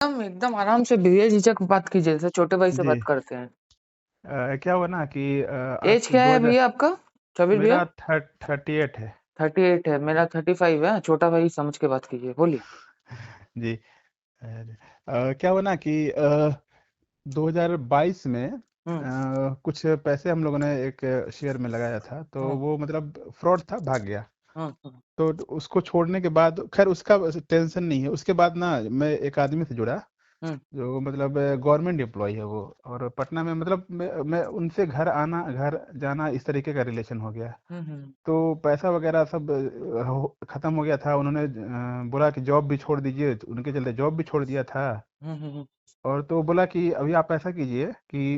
एकदम एकदम आराम से बेझिझक बात कीजिए, जैसे छोटे भाई से जी। बात करते हैं। क्या हुआ ना कि एज आज क्या दो है हजार भैया आपका? शबीर भैया? मेरा 38 है। 38 है, मेरा 35 है। छोटा भाई समझ के बात कीजिए, बोलिए। जी। क्या हुआ ना कि 2022 में हम्म। कुछ पैसे हम लोगों ने एक शेयर में लगाया था, तो हम्म। वो मतलब फ्रॉड था, भाग गया। हम्म। तो उसको छोड़ने के बाद खैर उसका टेंशन नहीं है। उसके बाद ना मैं एक आदमी से जुड़ा हम्म। जो मतलब गवर्नमेंट एम्प्लॉय है वो, और पटना में मतलब मैं उनसे घर जाना इस तरीके का रिलेशन हो गया। हम्म। तो पैसा वगैरह सब खत्म हो गया था। उन्होंने बोला कि जॉब भी छोड़ दीजिए, तो उनके चलते जॉब भी छोड़ दिया था। हम्म। और तो बोला कि अभी आप ऐसा कीजिए कि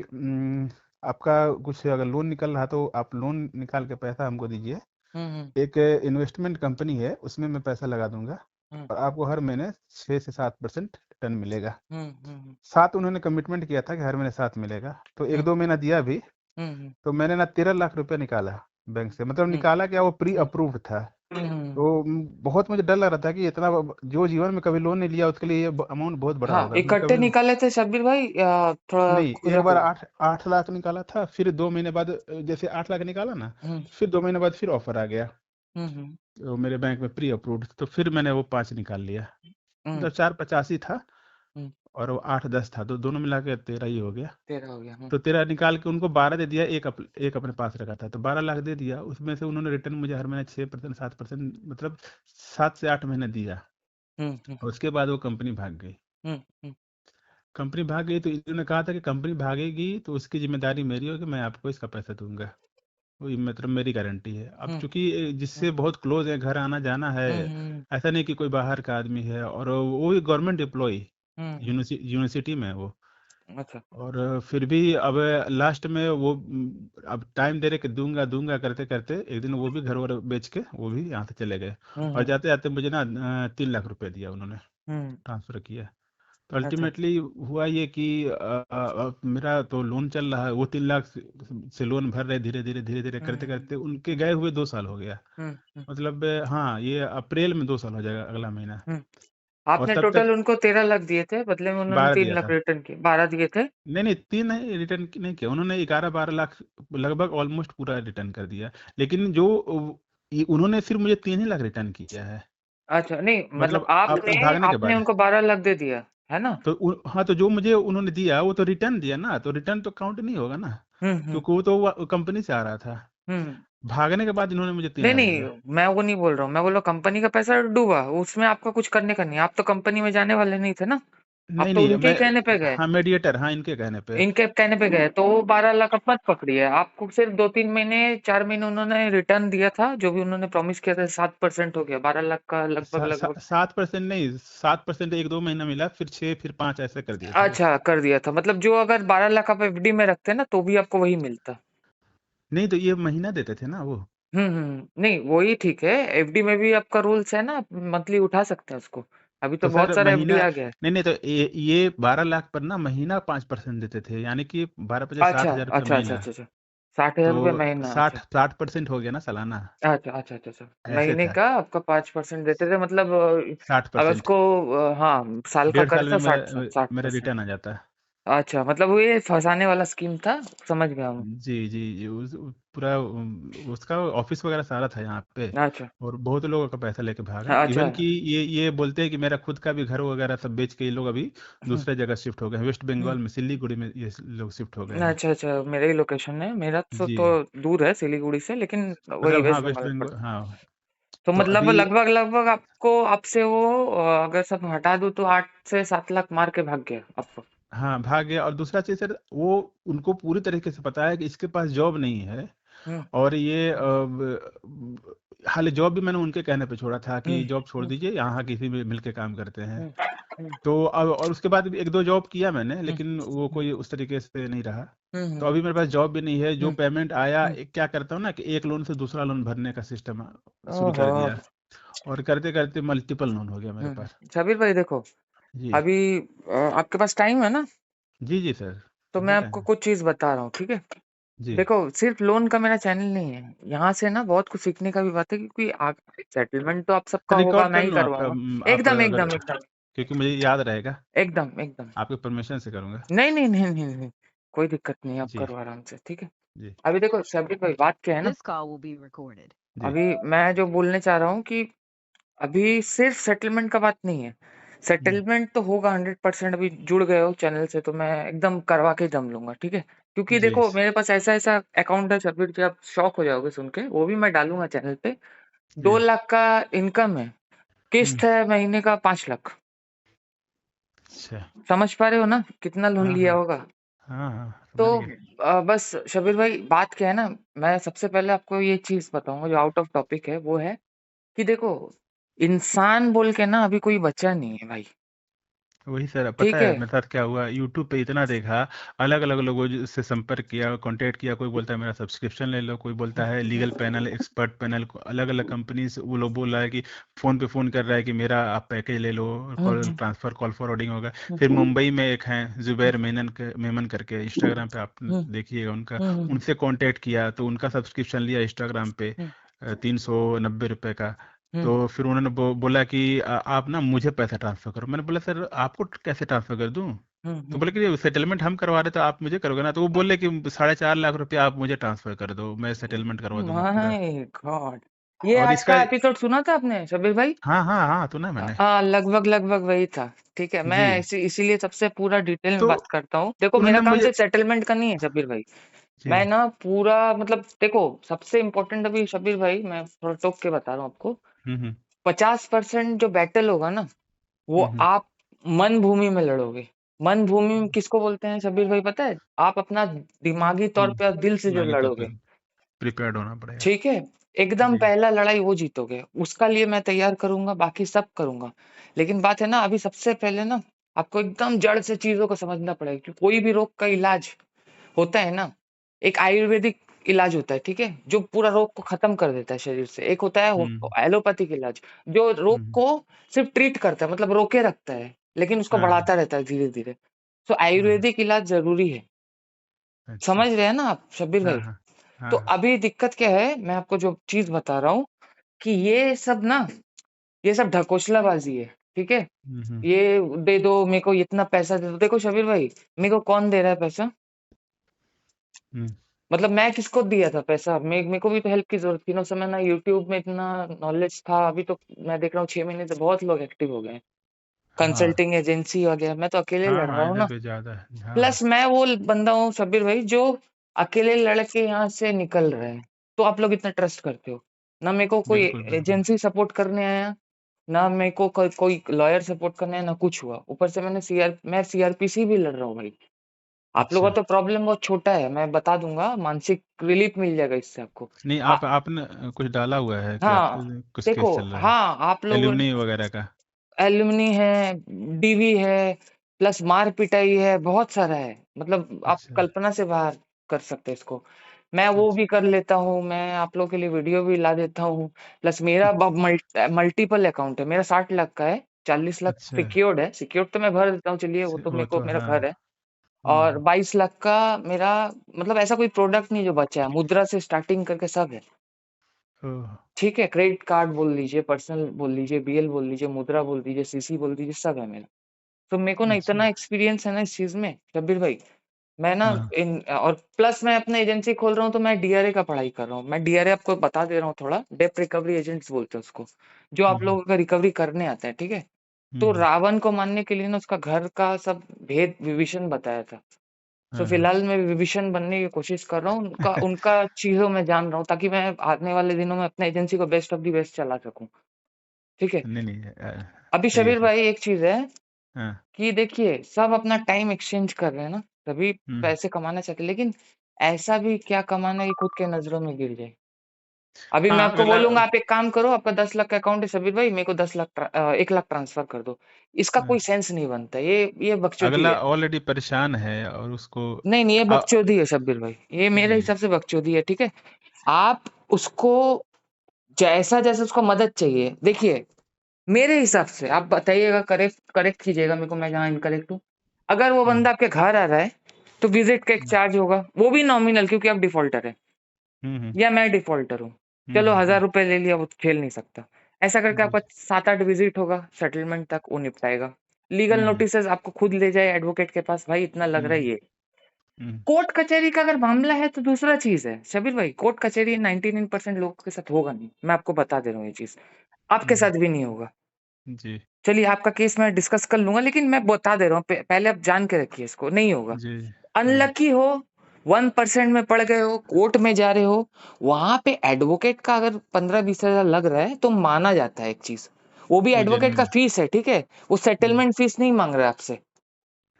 आपका कुछ अगर लोन निकल रहा तो आप लोन निकाल के पैसा हमको दीजिए। हम्म। एक इन्वेस्टमेंट कंपनी है, उसमें मैं पैसा लगा दूंगा हम्म। और आपको हर महीने 6 से 7% रिटर्न मिलेगा। हम्म। 7 उन्होंने कमिटमेंट किया था कि हर महीने 7 मिलेगा, तो एक हम्म। दो महीना दिया भी। हम्म। तो मैंने ना 13 लाख रुपए निकाला बैंक से, मतलब हम्म। निकाला क्या, वो प्री हम्म। अप्रूव्ड था। हम्म। तो बहुत मुझे डर लग रहा था कि इतना जो जीवन में कभी लोन नहीं लिया उसके लिए ये अमाउंट बहुत बड़ा हाँ, होगा, मैं इकट्ठे कभी। निकाले थे शब्बीर भाई या थोड़ा नहीं, एक खुदरा बार खुदरा? 8 8 लाख निकाला था, फिर 2 महीने बाद जैसे 8 लाख निकाला ना, हम्म। फिर 2 महीने बाद फिर ऑफर आ गया। हम्म। तो मेरे बैंक में प्री अप्रूव्ड, तो फिर मैंने वो 5 निकाल लिया। हम्म। मतलब 4 85 था हम्म। और वो 8 10 था, तो दोनों मिला के 13 ही हो गया। 13 हो गया। तो 13 निकाल के उनको 12 दे दिया, एक अपने पास रखा था, तो 12 लाख दे दिया। उसमें से उन्होंने रिटर्न मुझे हर महीने 6% 7%, मतलब 7 से 8 महीने दिया। हम्म। हम्म। और उसके बाद वो कंपनी भाग गई। हम्म। कंपनी भाग गई तो इन्होंने कहा था कि कंपनी भागेगी तो उसकी जिम्मेदारी मेरी होगी, मैं आपको इसका पैसा दूंगा। वही मतलब मेरी गारंटी है। अब हम्म। चूंकि हम्म। जिससे बहुत क्लोज है, घर आना जाना है, हम्म। ऐसा नहीं कि कोई बाहर का आदमी है, और वो भी गवर्नमेंट एम्प्लॉय हम्म। यूनिवर्सिटी में है वो। अच्छा। और फिर भी अब लास्ट में वो अब टाइम दे रहे कि दूंगा दूंगा करते करते एक दिन वो भी घर वर बेच के वो भी यहाँ से चले गए। और हम्म। जाते जाते मुझे ना 3 लाख रुपए दिया उन्होंने, हम्म। ट्रांसफर किया। तो अच्छा। अल्टीमेटली हुआ ये कि मेरा तो लोन चल रहा है, वो 3 लाख से लोन भर रहे, धीरे धीरे धीरे धीरे करते हम्म। करते उनके गए हुए 2 साल हो गया। हम्म। मतलब हाँ, ये अप्रैल में 2 साल हो जाएगा, अगला महीना। हम्म। और आपने तब टोटल तक उनको 13 लाख दिए थे, बदले में उन्होंने 12 तीन दिया लाख था। रिटर्न किए, 12 दिए थे। नहीं नहीं, 3 नहीं रिटर्न नहीं किया उन्होंने, 11 12 लाख लगभग ऑलमोस्ट पूरा रिटर्न कर दिया। लेकिन जो उन्होंने सिर्फ मुझे 3 ही लाख रिटर्न किया है। अच्छा, नहीं मतलब मतलब आप आपने भागने के आपने बाद। उनको 12 लाख दे दिया, है ना? तो हाँ, तो जो मुझे उन्होंने दिया वो तो रिटर्न दिया ना, तो रिटर्न तो काउंट नहीं होगा ना, हम्म। क्योंकि वो तो कंपनी से आ रहा था। हम्म। भागने के बाद इन्होंने मुझे तीन नहीं लाख नहीं, दिया मैं वो नहीं बोल रहा हूँ, मैं बोल रहा हूँ कंपनी का पैसा डूबा, उसमें आपका कुछ करने का नहीं, आप तो कंपनी में जाने वाले नहीं थे ना। आप नहीं तो नहीं, उनके ही मैं कहने पे गए। हाँ मीडिएटर, हाँ इनके कहने पे। इनके कहने पे गए तो वो 12 लाख आप मत पकड़िए, आपको सिर्फ 2 3 महीने 4 महीने उन्होंने रिटर्न दिया था, जो भी उन्होंने प्रॉमिस किया था। 7% हो गया, 12 लाख का लगभग लगभग। 7% नहीं, 7% एक दो महीना मिला, फिर 6, फिर 5 ऐसे कर दिए थे वो। अच्छा, कर दिया था, मतलब जो अगर 12 लाख आप एफडी में रखते ना तो भी आपको वही मिलता। नहीं, तो ये महीना देते थे ना वो। नहीं वही ठीक है, एफडी में भी आपका रूल्स है ना, आप मंथली उठा सकते हैं उसको। अभी तो तो बहुत सर सारा एफडी महीना, आ गया है। नहीं नहीं, तो ये 12 लाख पर ना महीना 5% देते थे, यानी कि 12 × 5 अच्छा 60 हजार रुपये अच्छा अच्छा महीना। अच्छा अच्छा। 60,000 रुपये तो महीना, अच्छा। 60% हो गया ना सालाना। अच्छा अच्छा अच्छा अच्छा। ऐसे महीने था। का आपका 5% देते थे, मतलब 60%। अगर उसको हाँ साल का 1.5 साल करते में तो साठ मेरा साठ मेरा परसेंट रिटर्न आ जाता है। अच्छा, मतलब वो ये फंसाने वाला स्कीम था। समझ गया हूँ। जी जी जी, पूरा उसका ऑफिस वगैरह सारा था यहाँ पे। अच्छा। और बहुत लोगों का पैसा लेके भागा, हाँ, अच्छा। इवन कि ये बोलते हैं कि मेरा खुद का भी घर वगैरह सब बेच के ये लोग अभी हम्म। दूसरे जगह शिफ्ट हो गए हैं, वेस्ट हम्म। बंगाल में सिलीगुड़ी में ये लोग शिफ्ट हो गए हैं। अच्छा अच्छा, मेरा ही लोकेशन है, मेरा जी, तो दूर है सिलीगुड़ी से, लेकिन वही मतलब हाँ वेस्ट वेस्ट बंगाल में बंगाल, पड़ता है। हाँ। तो तो मतलब अभी लगभग लगभग आपको आपसे वो अगर सब हटा दूं तो 8 से 7 लाख मार के भाग गया आपको। हाँ भाग गया। और दूसरा चीज़ सर, वो उनको पूरी तरीके से पता है कि इसके पास जॉब नहीं है। हम्म। और ये हालांकि जॉब भी मैंने उनके कहने पे छोड़ा था कि हम्म। जॉब छोड़ हम्म। दीजिए, यहाँ किसी भी मिल के काम करते हैं। हम्म। हम्म। तो अब और उसके बाद भी एक दो जॉब किया मैंने, हम्म। लेकिन वो कोई उस तरीके से नहीं रहा। तो हम्म। अभी मेरे पास जॉब भी नहीं है। जो हम्म। पेमेंट आया, हम्म। क्या करता हूँ ना कि एक लोन से दूसरा लोन भरने का सिस्टम शुरू ओहो। कर दिया। और करते करते मल्टीपल लोन हो गया मेरे पास। शबीर भाई देखो, जी अभी आपके पास टाइम है ना? जी जी सर, तो मैं बिल्कुल टाइम आपको है। कुछ चीज बता रहा हूँ, ठीक है? जी। देखो, सिर्फ लोन का मेरा चैनल नहीं है, यहाँ से ना बहुत कुछ सीखने का भी बात है, क्योंकि सेटलमेंट तो आप सबका होगा, रिकॉर्ड मैं कर ही लूँ आपका, करवाऊंगा। आप एकदम अगर। एकदम एकदम। क्योंकि मुझे याद रहेगा, एकदम एकदम। आपके परमिशन से करूंगा। नहीं नहीं नहीं नहीं नहीं, कोई दिक्कत नहीं, आप जी। करो आराम से, ठीक है। जी। अभी देखो शबीर भाई, बात क्या है ना, This call will be recorded. जी। अभी मैं जो बोलने चाह रहा हूँ कि अभी सिर्फ सेटलमेंट का बात नहीं है। हम्म, सेटलमेंट तो होगा 100%। अभी जुड़ गए हो चैनल से तो मैं एकदम करवा के दम लूंगा, ठीक है। क्योंकि जी। देखो मेरे पास ऐसा ऐसा अकाउंट है शबीर जी, आप शॉक हो जाओगे सुन के, वो भी मैं डालूंगा चैनल पे। जी। 2 लाख का इनकम है, किस्त हम्म। है महीने का 5 लाख। अच्छा। समझ पा रहे हो ना कितना लोन हाँ लिया हाँ। होगा। हाँ हाँ, तो समझ गए। बस शबीर भाई, बात क्या है ना, मैं सबसे पहले आपको ये चीज बताऊंगा जो आउट ऑफ टॉपिक है, वो है कि देखो, इंसान बोल के ना अभी कोई बचा नहीं है भाई। वही सर, पता ठीक है है। मेरे साथ क्या हुआ, यूट्यूब पे इतना देखा, अलग अलग लोगों से संपर्क किया, कांटेक्ट किया, कोई बोलता है मेरा सब्सक्रिप्शन ले लो, कोई बोलता है लीगल पैनल, एक्सपर्ट पैनल, अलग अलग कंपनी से वो लोग बोल रहा है कि फोन पे फोन कर रहा है कि मेरा आप पैकेज ले लो, कॉल हम्म ट्रांसफर, कॉल फॉरवर्डिंग होगा। फिर हम्म मुंबई में एक हैं जुबैर मेमन करके, इंस्टाग्राम पे आप हम्म देखिएगा उनका, हम्म उनसे कांटेक्ट किया तो उनका सब्सक्रिप्शन लिया इंस्टाग्राम पे, हम्म 390 रुपए का। हम्म तो फिर उन्होंने बोला कि आप ना मुझे पैसा ट्रांसफर करो। मैंने बोला सर आपको कैसे ट्रांसफर कर दूं? तो हम्म। बोले कि सेटलमेंट हम करवा रहे तो आप मुझे करोगे ना? तो वो बोले कि 4.5 लाख रुपया आप मुझे ट्रांसफर कर दो, मैं सेटलमेंट करवा दूंगा पूरा। माय गॉड, ये और आज इसका, का एपिसोड सुना था आपने शबीर भाई? हाँ हाँ हाँ, तो ना मैंने, लगभग लगभग वही था। ठीक है, मैं जी, इसीलिए सबसे पूरा डिटेल में तो बात करता हूँ। देखो मेरा उन्होंने काम मुझे, सिर्फ सेटलमेंट का नहीं है शबीर भाई। जी, मैं ना पूरा मतलब देखो, सबसे इम्पोर्टेंट अभी शबीर भाई, मैं थोड़ा टोक के बता रहा हूँ आपको। हम्म 50% जो बैटल होगा ना, वो हम्म आप मन भूमि में लड़ोगे। मन भूमि में किसको बोलते हैं शबीर भाई पता है? आप अपना दिमागी तौर पे और दिल से जो दिमागी तौर पे लड़ोगे, प्रिपेयर्ड होना पड़ेगा। ठीक है। एकदम जी। पहला लड़ाई वो जीतोगे, उसका लिए मैं तैयार करूंगा, बाकी सब करूंगा। लेकिन बात है ना, अभी सबसे पहले ना आपको एकदम जड़ से चीजों को समझना पड़ेगा कि कोई भी रोग का इलाज होता है ना, एक आयुर्वेदिक इलाज होता है, ठीक है, जो पूरा रोग को खत्म कर देता है शरीर से। एक होता है हम्म एलोपैथिक इलाज, जो रोग हम्म को सिर्फ ट्रीट करता है, मतलब रोके रखता है, लेकिन उसको हाँ हाँ बढ़ाता रहता है धीरे धीरे। तो हाँ। आयुर्वेदिक इलाज जरूरी है। अच्छा। समझ रहे हैं ना आप शब्बीर हाँ भाई? हाँ तो हाँ। अभी दिक्कत क्या है, मैं आपको जो चीज बता रहा हूँ कि ये सब ना, ये सब ढकोसलाबाजी है, ठीक है। हम्म ये दे दो मेरे को, इतना पैसा दे दो। देखो शबीर भाई, मेरे को कौन दे रहा है पैसा? हम्म मतलब मैं किसको दिया था पैसा? मेरे को भी तो हेल्प की जरूरत थी ना उस समय, ना यूट्यूब में इतना नॉलेज था। अभी तो मैं देख रहा हूँ 6 महीने से बहुत लोग एक्टिव हो गए हैं, हाँ कंसल्टिंग एजेंसी वगैरह। मैं तो अकेले हाँ लड़ रहा हाँ, हूँ इधर ना। पे ज्यादा है, प्लस हाँ। मैं वो बंदा हूँ शबीर भाई जो अकेले लड़के यहाँ से निकल रहे हैं। तो आप लोग इतना ट्रस्ट करते हो ना, मेरे को कोई बिल्कुल बिल्कुल। एजेंसी सपोर्ट करने आया, ना मेरे को कोई लॉयर सपोर्ट करने आया, ना कुछ हुआ। ऊपर से मैं सीआरपीसी भी लड़ रहा हूँ भाई। आप लोगों अच्छा। का तो प्रॉब्लम बहुत छोटा है, मैं बता दूंगा, मानसिक रिलीफ मिल जाएगा इससे आपको। नहीं, आ, आपने कुछ डाला हुआ है कि हाँ आपके कुछ देखो, केस चल रहा है, हाँ आप लोगों, एलुमनी वगैरह का? एलुमनी है, डीवी है, प्लस मार पिटाई है, बहुत सारा है। मतलब आप अच्छा। कल्पना से बाहर कर सकते हैं इसको। मैं वो अच्छा। भी कर लेता हूँ, मैं आप लोगों के लिए वीडियो भी ला देता हूँ। प्लस मेरा मल्टीपल अकाउंट है, मेरा 60 लाख का है, 40 लाख अच्छा। सिक्योर्ड है। सिक्योर्ड तो मैं भर देता हूँ, चलिए वो तो वो मेरे को तो मेरा हाँ। घर है। और 22 लाख का मेरा, मतलब ऐसा कोई प्रोडक्ट नहीं जो बचा है, मुद्रा से स्टार्टिंग करके सब है। ओह। ठीक है, क्रेडिट कार्ड बोल लीजिए, पर्सनल बोल लीजिए, बीएल बोल लीजिए, मुद्रा बोल दीजिए, सीसी बोल दीजिए, सब है मेरा। तो मेरे को ना अच्छा। इतना एक्सपीरियंस है ना इस चीज में शब्बीर भाई। मैं ना हाँ। इन, और प्लस मैं अपना एजेंसी खोल रहा हूँ तो मैं डीआरए का पढ़ाई कर रहा हूँ। मैं डीआरए आपको बता दे रहा हूँ थोड़ा, डेप्थ रिकवरी एजेंट्स बोलते हैं उसको, जो आप हम्म लोगों का रिकवरी करने आता है, ठीक है। तो हम्म रावण को मानने के लिए ना उसका घर का सब भेद विभीषण बताया था। सो हाँ हाँ। फिलहाल मैं विभीषण बनने की कोशिश कर रहा हूँ, उनका उनका चीजों में जान रहा हूँ, ताकि मैं आने वाले दिनों में अपने एजेंसी को बेस्ट ऑफ दी बेस्ट चला सकूं, ठीक है। नहीं नहीं, अभी सही है शबीर सर। भाई एक चीज है हाँ। कि देखिए, सब अपना टाइम एक्सचेंज कर रहे हैं ना, सभी हम्म पैसे कमाना चाहते हैं, लेकिन ऐसा भी क्या कमाना है कि खुद के नजरों में गिर जाए। अभी मैं हाँ, आपको अगला, बोलूंगा आप एक काम करो, आपका 10 लाख का अकाउंट है शबीर भाई, मेरे को 1 लाख ट्रांसफर कर दो। इसका कोई सेंस नहीं बनता, ये बकचोदी अगला है। ऑलरेडी परेशान है और उसको, नहीं नहीं, ये आ, बकचोदी है शब्बीर भाई, ये मेरे जी। हिसाब से बकचोदी है, ठीक है। आप उसको जैसा जैसा उसको मदद चाहिए, देखिए मेरे हिसाब से आप बताइएगा, करेक्ट करेक्ट कीजिएगा मेरे को, मैं जहाँ इनकरेक्ट हूँ। अगर वो हम्म बंदा आपके घर आ रहा है तो विजिट का एक हम्म चार्ज होगा, वो भी नॉमिनल, क्योंकि आप डिफॉल्टर है हम्म या मैं डिफॉल्टर हूँ। हम्म चलो हम्म, हम्म, 1000 रुपए ले लिया, वो तो झेल नहीं सकता। ऐसा करके जी। आपका 7-8 विजिट होगा, सेटलमेंट तक वो निपटाएगा। लीगल नोटिसेस आपको खुद ले जाए एडवोकेट के पास, भाई इतना लग रहा है हम्म, ये। हम्म, कोर्ट कचहरी का अगर मामला है तो दूसरा चीज है शबीर भाई, कोर्ट कचहरी 99% लोगों के साथ होगा नहीं, मैं आपको बता दे रहा हूँ ये चीज, आपके हम्म, साथ भी नहीं होगा। जी, चलिए आपका केस मैं डिस्कस कर लूंगा, लेकिन मैं बता दे रहा हूँ पहले आप जान के रखिए इसको, नहीं होगा। जी, जी, अनलकी हो, 1% में पड़ गए हो, कोर्ट में जा रहे हो, वहां पे एडवोकेट का अगर 15-20 हजार लग रहा है तो माना जाता है एक चीज, वो भी वो एडवोकेट का जेन्युइन फीस है, ठीक है, वो है। सेटलमेंट फीस नहीं मांग रहा है आपसे।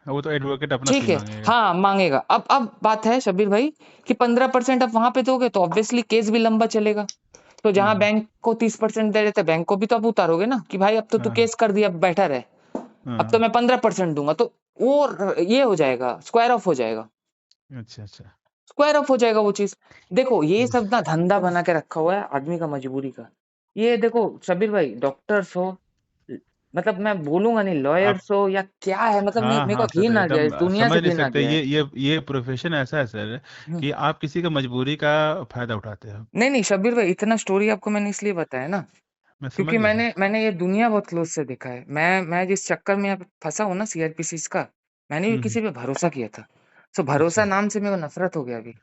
वो तो एडवोकेट अपना फी ठीक है, मांगेगा। हाँ मांगेगा। अब बात है शबीर भाई कि 15% आप वहां पे दोगे तो ऑब्वियसली केस भी लंबा चलेगा। तो जहां हम्म, बैंक को 30% दे रहे थे, बैंक को भी तो आप उतारोगे ना कि भाई अब तो तू हाँ, केस कर दिया, अब बैठा रहे, अब तो हाँ, मैं 15% दूंगा, तो वो ये हो जाएगा, स्क्वायर ऑफ हो जाएगा, अच्छा, अच्छा, स्क्वायर ऑफ हो जाएगा वो चीज। देखो ये जी, सब ना धंधा बना के रखा हुआ है आदमी का, मजबूरी का। ये देखो शबीर भाई, डॉक्टर्स हो, मतलब मैं बोलूंगा नहीं, आप, लॉयर्स हो या क्या है, मतलब हाँ, मेरे को हाँ सर, घिन आ गया, एकदम इस दुनिया से समझ नहीं घिन आ सकते, गया है। ये प्रोफेशन ऐसा है सर हम्म। कि आप किसी का मजबूरी का फायदा उठाते हो। नहीं नहीं शबीर भाई, इतना स्टोरी आपको मैंने इसलिए बताया ना, मैं समझ क्योंकि गया सर। मैंने ये दुनिया बहुत क्लोज से देखा है। मैं जिस चक्कर में अब फंसा हूँ ना सीआरपीसी का, मैंने भी हम्म, किसी पे भरोसा किया था, तो भरोसा अच्छा, नाम से मेरे को नफरत हो गया अभी।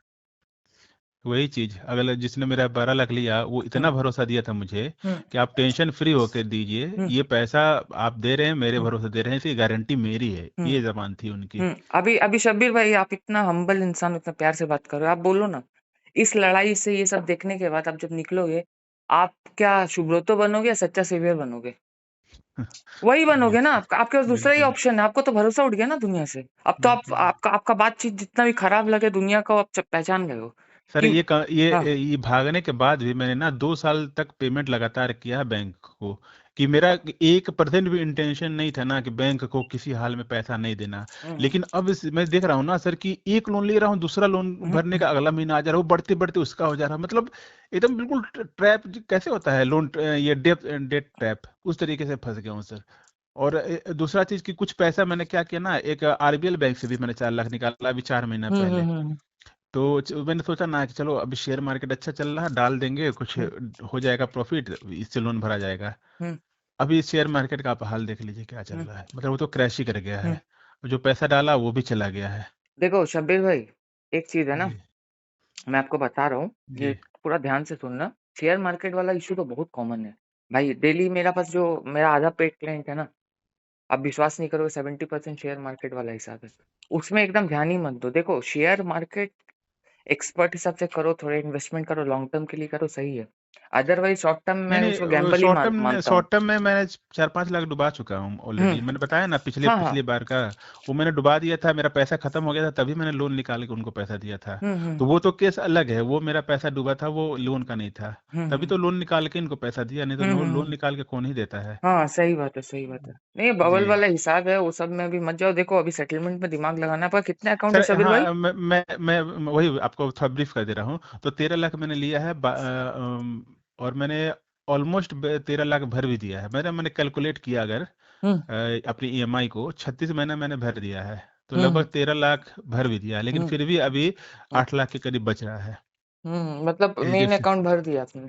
वही चीज, अगर जिसने मेरा 12 लाख लिया वो इतना हम्म। भरोसा दिया था मुझे हम्म। कि आप टेंशन फ्री होकर दीजिए, हम्म। ये पैसा आप दे रहे हैं, मेरे हम्म। भरोसे दे रहे हैं, इसकी गारंटी मेरी है, हम्म। ये जबान थी उनकी। अभी अभी शब्बीर भाई, आप इतना हम्बल इंसान, इतना प्यार से बात कर रहे हो, आप बोलो ना, इस लड़ाई से ये सब देखने के बाद आप जब निकलोगे, आप क्या सुब्रतो बनोगे या सच्चा सेवियर बनोगे? वही बनोगे ना, बिल्कुल, आपके पास दूसरा ही बिल्कुल ऑप्शन है, आपको तो भरोसा उठ गया ना दुनिया से। अब तो आप, बिल्कुल आपका आपका बातचीत जितना भी खराब लगे दुनिया को, आप पहचान गए हो सर, कि हाँ। ये भागने के बाद भी मैंने ना 2 साल तक पेमेंट लगातार किया है बैंक को, कि मेरा 1% भी इंटेंशन नहीं था ना कि बैंक को किसी हाल में पैसा नहीं देना। हम्म। लेकिन अब मैं देख रहा हूँ ना सर कि एक लोन ले रहा हूँ, दूसरा लोन हम्म। भरने का अगला महीना आ जा रहा है, वो बढ़ते बढ़ते उसका हो जा रहा है, मतलब एकदम बिल्कुल ट्रैप कैसे होता है लोन, ये डेट ट्रैप, उस तरीके से फंस गया हूँ सर। और दूसरा चीज कि कुछ पैसा मैंने क्या किया ना, एक आरबीएल बैंक से भी मैंने 4 लाख निकाला अभी 4 महीना हम्म। पहले। हम्म। तो मैंने सोचा ना कि चलो अभी शेयर मार्केट अच्छा चल रहा है, डाल देंगे कुछ, हम्म। हो जाएगा प्रॉफिट, इससे लोन भरा जाएगा। हम्म। अभी शेयर मार्केट का आप हाल देख लीजिए क्या चल हम्म। रहा है, मतलब वो तो क्रैश ही कर गया हम्म। है, जो पैसा डाला वो भी चला गया है। देखो शब्बीर भाई, एक चीज है ना, जी, मैं आपको बता रहा हूँ, ये जी, पूरा ध्यान से सुनना। शेयर मार्केट वाला इशू तो बहुत कॉमन है भाई, डेली मेरा पास जो मेरा आधा पेड क्लाइंट है ना, आप विश्वास नहीं करोगे, 70% शेयर मार्केट वाला हिसाब है। उसमें एकदम ध्यान ही मत दो। देखो शेयर मार्केट एक्सपर्ट हिसाब से करो, थोड़े इन्वेस्टमेंट करो, लॉन्ग टर्म के लिए करो, सही है। अदरवाइज शॉर्ट टर्म नहीं मैं उसको नहीं, गैम्बल ही मानता हूँ। शॉर्ट टर्म में मैंने 4-5 लाख डुबा चुका हूँ हम्म। ऑलरेडी, मैंने बताया ना पिछले हाँ हाँ। पिछली बार का, वो मैंने डुबा दिया था, मेरा पैसा खत्म हो गया था, तभी मैंने लोन निकाल के उनको पैसा दिया था। हम्म। तो वो तो केस अलग है, वो मेरा पैसा डूबा था, वो लोन का नहीं था। तभी हम्म। तो लोन निकाल के इनको पैसा दिया, नहीं तो लोन हम्म। निकाल के कौन ही देता है। हाँ सही बात है, सही बात है। नहीं जी बबल वाला हिसाब है, वो सब में भी मत जाओ। देखो अभी सेटलमेंट में दिमाग लगाना है, पर कितने अकाउंट है सर, शबीर भाई? हाँ, मैं वही आपको थोड़ा ब्रीफ कर दे रहा हूँ। तो 13 लाख मैंने लिया है, और मैंने ऑलमोस्ट 13 लाख भर भी दिया है, मैंने कैलकुलेट किया अगर हम्म। अपनी ईएमआई को 36 महीना मैंने भर दिया है, तो हम्म। लगभग 13 लाख भर भी दिया है, लेकिन हम्म। फिर भी अभी हम्म। 8 लाख के करीब बच रहा है। मतलब मेन एचडीएफसी अकाउंट भर दिया आपने?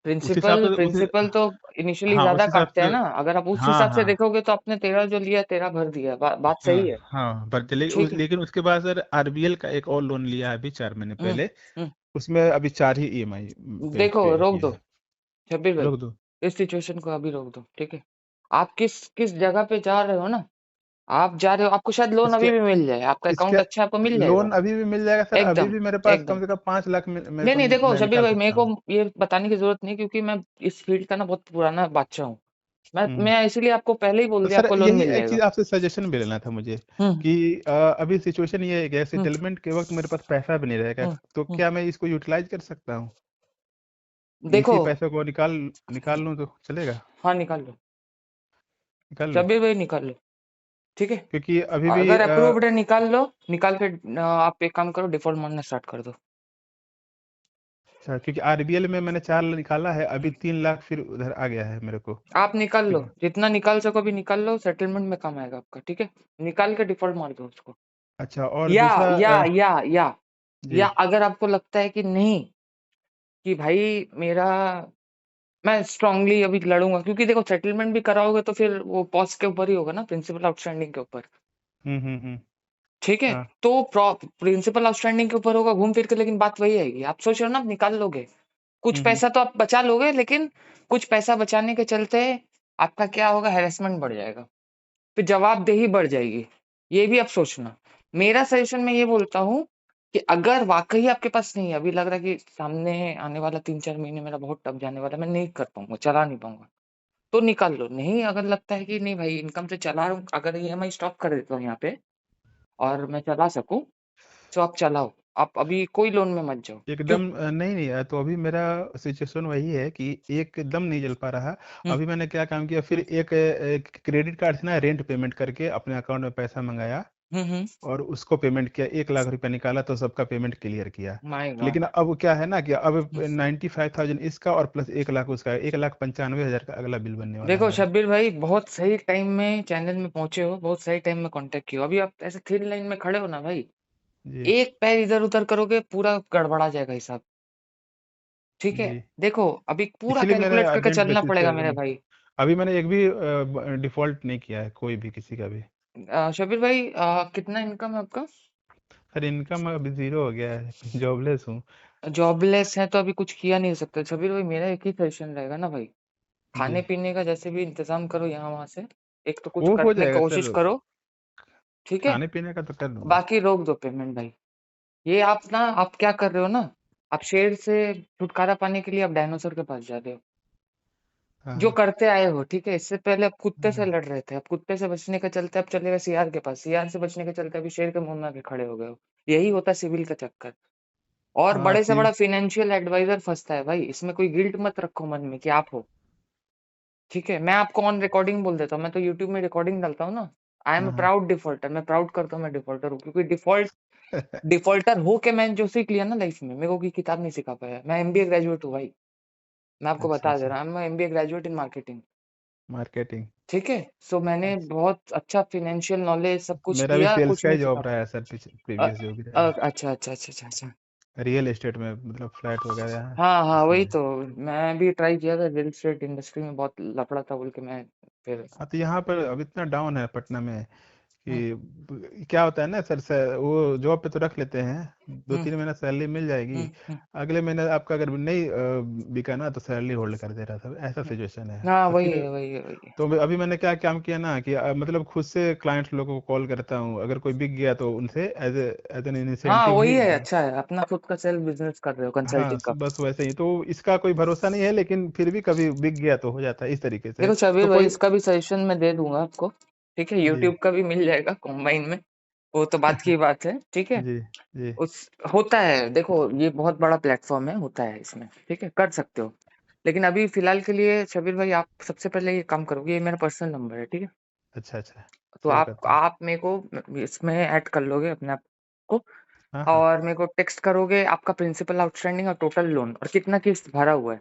उस हिसाब प्रिंसिपल से उस प्रिंसिपल तो इनिशियली हाँ ज्यादा उस हिसाब काटते हैं से, ना, अगर आप उस हाँ, हिसाब से हाँ, देखोगे तो आपने 13 जो लिया 13 भर दिया, बात हाँ, सही है। हाँ, पर चलिए ठीक है। लेकिन उसके बाद सर आरबीएल का एक और लोन लिया है अभी 4 महीने हम्म। पहले, हम्म। उसमें अभी 4 ही ईएमआई देखो पे रोक किया दो है। शब्बीर भाई, रोक दो। इस सिचुएशन को अभी रोक दो, ठीक है? आप किस किस जगह पे जा रहे हो ना, आप जा रहे हो, आपको शायद लोन इसके अभी भी मिल जाए, आपका इसके अकाउंट अच्छा है, आपको मिल जाएगा। लोन अभी भी मिल जाएगा सर, अभी एकदम भी मेरे पास एकदम। कम से कम 5 लाख मेरे नहीं को नहीं देखो मैं शब्बीर निकाल भाई, मेरे सकता को हूँ। ये बताने की जरूरत नहीं, क्योंकि मैं इस फील्ड का ना बहुत पुराना बादशाह हूँ। मैं हम्म मैं इसीलिए आपको पहले ही बोल तो दिया, सर आपको लोन यही मिल एक चीज जाएगा। आपसे सजेशन भी लेना था मुझे, हम्म। कि अभी सिचुएशन ये है कि हम्म। सेटलमेंट के वक्त मेरे पास पैसा भी नहीं रहेगा, हम्म। तो हम्म। क्या मैं इसको यूटिलाइज कर सकता हूँ, देखो, इसी पैसे को निकाल लूँ तो चलेगा? हाँ निकाल लो निकाल लूँ, शब्बीर भाई, निकाल लो, ठीक है। क्योंकि अभी भी अगर अप्रूव्ड है निकाल लो, निकाल के आप एक काम करो, डिफॉल्ट मारना स्टार्ट कर दो। अच्छा, क्योंकि आरबीएल में मैंने 4 निकाला है, अभी 3 लाख फिर उधर आ गया है मेरे को, आप निकाल लो, क्योंकि जितना निकाल सको अभी निकाल लो, सेटलमेंट में काम आएगा आपका, ठीक है? निकाल के डिफॉल्ट मार दो उसको। अच्छा, और या दूसरा या या या जी, या अगर आपको लगता है कि नहीं, कि भाई मेरा मैं स्ट्रांगली अभी लड़ूंगा, क्योंकि देखो सेटलमेंट भी कराओगे तो फिर वो पॉस के ऊपर ही होगा ना, प्रिंसिपल आउटस्टैंडिंग के ऊपर। हम्म। ठीक है, हाँ। तो प्रिंसिपल आउटस्टैंडिंग के ऊपर होगा घूम फिर के, लेकिन बात वही आएगी, आप सोच रहे हो ना आप निकाल लोगे, कुछ हम्म। पैसा तो आप बचा लोगे, लेकिन कुछ पैसा बचाने के चलते आपका क्या होगा, हैरेसमेंट बढ़ जाएगा, फिर जवाबदेही बढ़ जाएगी। ये भी आप सोचना। मेरा सजेशन मैं ये बोलता हूँ कि अगर वाकई आपके पास नहीं है, अभी लग रहा है कि सामने आने वाला 3-4 महीने मेरा बहुत टफ जाने वाला है, मैं नहीं कर पाऊंगा, चला नहीं पाऊंगा, तो निकाल लो। नहीं, अगर लगता है कि नहीं भाई इनकम से चला रहा हूँ, अगर ईएमआई स्टॉप कर देता हूँ यहाँ पे और मैं चला सकूं, तो आप चलाओ। आप अभी कोई लोन में मत जाओ, क्यों। एकदम नहीं नहीं तो अभी मेरा सिचुएशन वही है कि एकदम नहीं चल पा रहा। हम्म अभी मैंने क्या काम किया, फिर एक क्रेडिट कार्ड से ना रेंट पेमेंट करके अपने अकाउंट में पैसा मंगाया हम्म। और उसको पेमेंट किया, 1 लाख रुपया निकाला तो सबका पेमेंट क्लियर किया। My God. लेकिन अब क्या है ना कि अब 95,000 इसका और प्लस 1 लाख उसका, 1,95,000 का अगला बिल बनने वाला है देखो मेरा। शब्बीर भाई, बहुत सही टाइम में चैनल में पहुंचे हो, बहुत सही टाइम में कांटेक्ट किया हो। अभी आप ऐसे थिन लाइन में खड़े हो ना भाई, जी एक पैर इधर उधर करोगे पूरा गड़बड़ा जाएगा हिसाब। ठीक है, जी। देखो अभी पूरा इसीलिए मैंने कैलकुलेट करके अर्जेंट चलना बेसिस पे पड़ेगा मेरे भाई। अभी मैंने एक भी डिफॉल्ट नहीं किया है, कोई भी किसी का भी। शब्बीर भाई, कितना इनकम है आपका। सर इनकम अभी जीरो हो गया है, जॉबलेस हूँ। जॉबलेस है तो अभी कुछ किया नहीं सकते शब्बीर भाई, मेरा एक ही सजेशन रहेगा ना भाई, जी। खाने पीने का जैसे भी इंतजाम करो यहाँ वहां से, एक तो कुछ वो हो करने की जाएगा कोशिश सर, करो। ठीक है, खाने पीने का तो कर दूंगा। बाकी रोक दो पेमेंट भाई। ये आप ना, आप क्या कर रहे हो ना, आप शेर से छुटकारा पाने के लिए आप डायनासोर के पास जा रहे हो, जो हाँ करते आए हो। ठीक है, इससे पहले आप कुत्ते से हाँ लड़ रहे थे, आप कुत्ते से बचने के चलते आप चले गए सीआर के पास, सीआर से बचने के चलते अभी शेर के मुंह में आके खड़े हो गए हो। यही होता है सिविल का चक्कर। और हाँ बड़े से सिविल। बड़ा फाइनेंशियल एडवाइजर फंसता है भाई, इसमें कोई गिल्ट मत रखो मन में कि आप हो। ठीक है, मैं आपको ऑन रिकॉर्डिंग बोल देता हूँ, मैं तो यूट्यूब में रिकॉर्डिंग डालता हूँ ना। आई एम हाँ अ हाँ। प्राउड डिफॉल्टर, मैं प्राउड करता हूँ मैं डिफॉल्टर हूँ, क्योंकि डिफॉल्टर हो के मैंने जो सीख लिया ना लाइफ में, मेरे को कोई किताब नहीं सिखा पाया। मैं एमबीए ग्रेजुएट हूँ भाई, मैं आपको अच्छा बता दे अच्छा। रहा हूँ, मैं MBA graduate in marketing. Marketing. ठीक है, सो मैंने बहुत अच्छा फाइनेंशियल नॉलेज सब कुछ मेरा भी किया, सेल्स कुछ का नहीं ही सिखा जॉब रहा पाया। है सर, प्रीवियस जो भी रहा है। अच्छा अच्छा अच्छा अच्छा अच्छा। रियल एस्टेट में, मतलब फ्लैट वगैरह है हाँ हाँ, वही उसमें। तो। मैं भी ट्राई किया था, रियल एस्टेट इंडस्ट्री में बहुत लफड़ा था बोल के मैं फिर। हाँ तो यहाँ पर अब इतना डाउन है पटना में हम्म कि क्या होता है ना सर, वो जॉब पे तो रख लेते हैं, दो हम्म तीन महीना सैलरी मिल जाएगी, हम्म। अगले महीने आपका अगर नहीं बिका ना तो सैलरी होल्ड कर दे रहा था, ऐसा हम्म। सिचुएशन है। हाँ, तो वही फिर है वही है वही है। अभी मैंने क्या काम किया ना कि मतलब खुद से क्लाइंट्स लोगों को कॉल करता हूँ, अगर कोई बिक गया तो उनसे एज एन हाँ, इंसेंटिव वही ही। है, अच्छा है, अपना खुद का सेल्फ बिजनेस कर रहे हो हाँ कंसल्टिंग का। बस वैसे ही, तो इसका कोई भरोसा नहीं है, लेकिन फिर भी कभी बिक गया तो हो जाता है इस तरीके से। देखो शबीर तो भाई, कोई। इसका भी सजेशन मैं दे दूंगा आपको। ठीक है, जी यूट्यूब का भी मिल जाएगा कॉम्बाइन में, वो तो बात की बात है। ठीक है, जी जी। उस होता है, देखो ये बहुत बड़ा प्लेटफॉर्म है, होता है इसमें, ठीक है कर सकते हो। लेकिन अभी फिलहाल के लिए शबीर भाई, आप सबसे पहले ये काम करोगे, ये मेरा पर्सनल नंबर है, ठीक है। अच्छा अच्छा। तो सेव आप करता हूँ। आप मेरे को इसमें ऐड कर लोगे अपने आप को, हाँ हाँ। और मेरे को टेक्स्ट करोगे आपका प्रिंसिपल आउटस्टैंडिंग और टोटल लोन और कितना किस्त भरा हुआ है,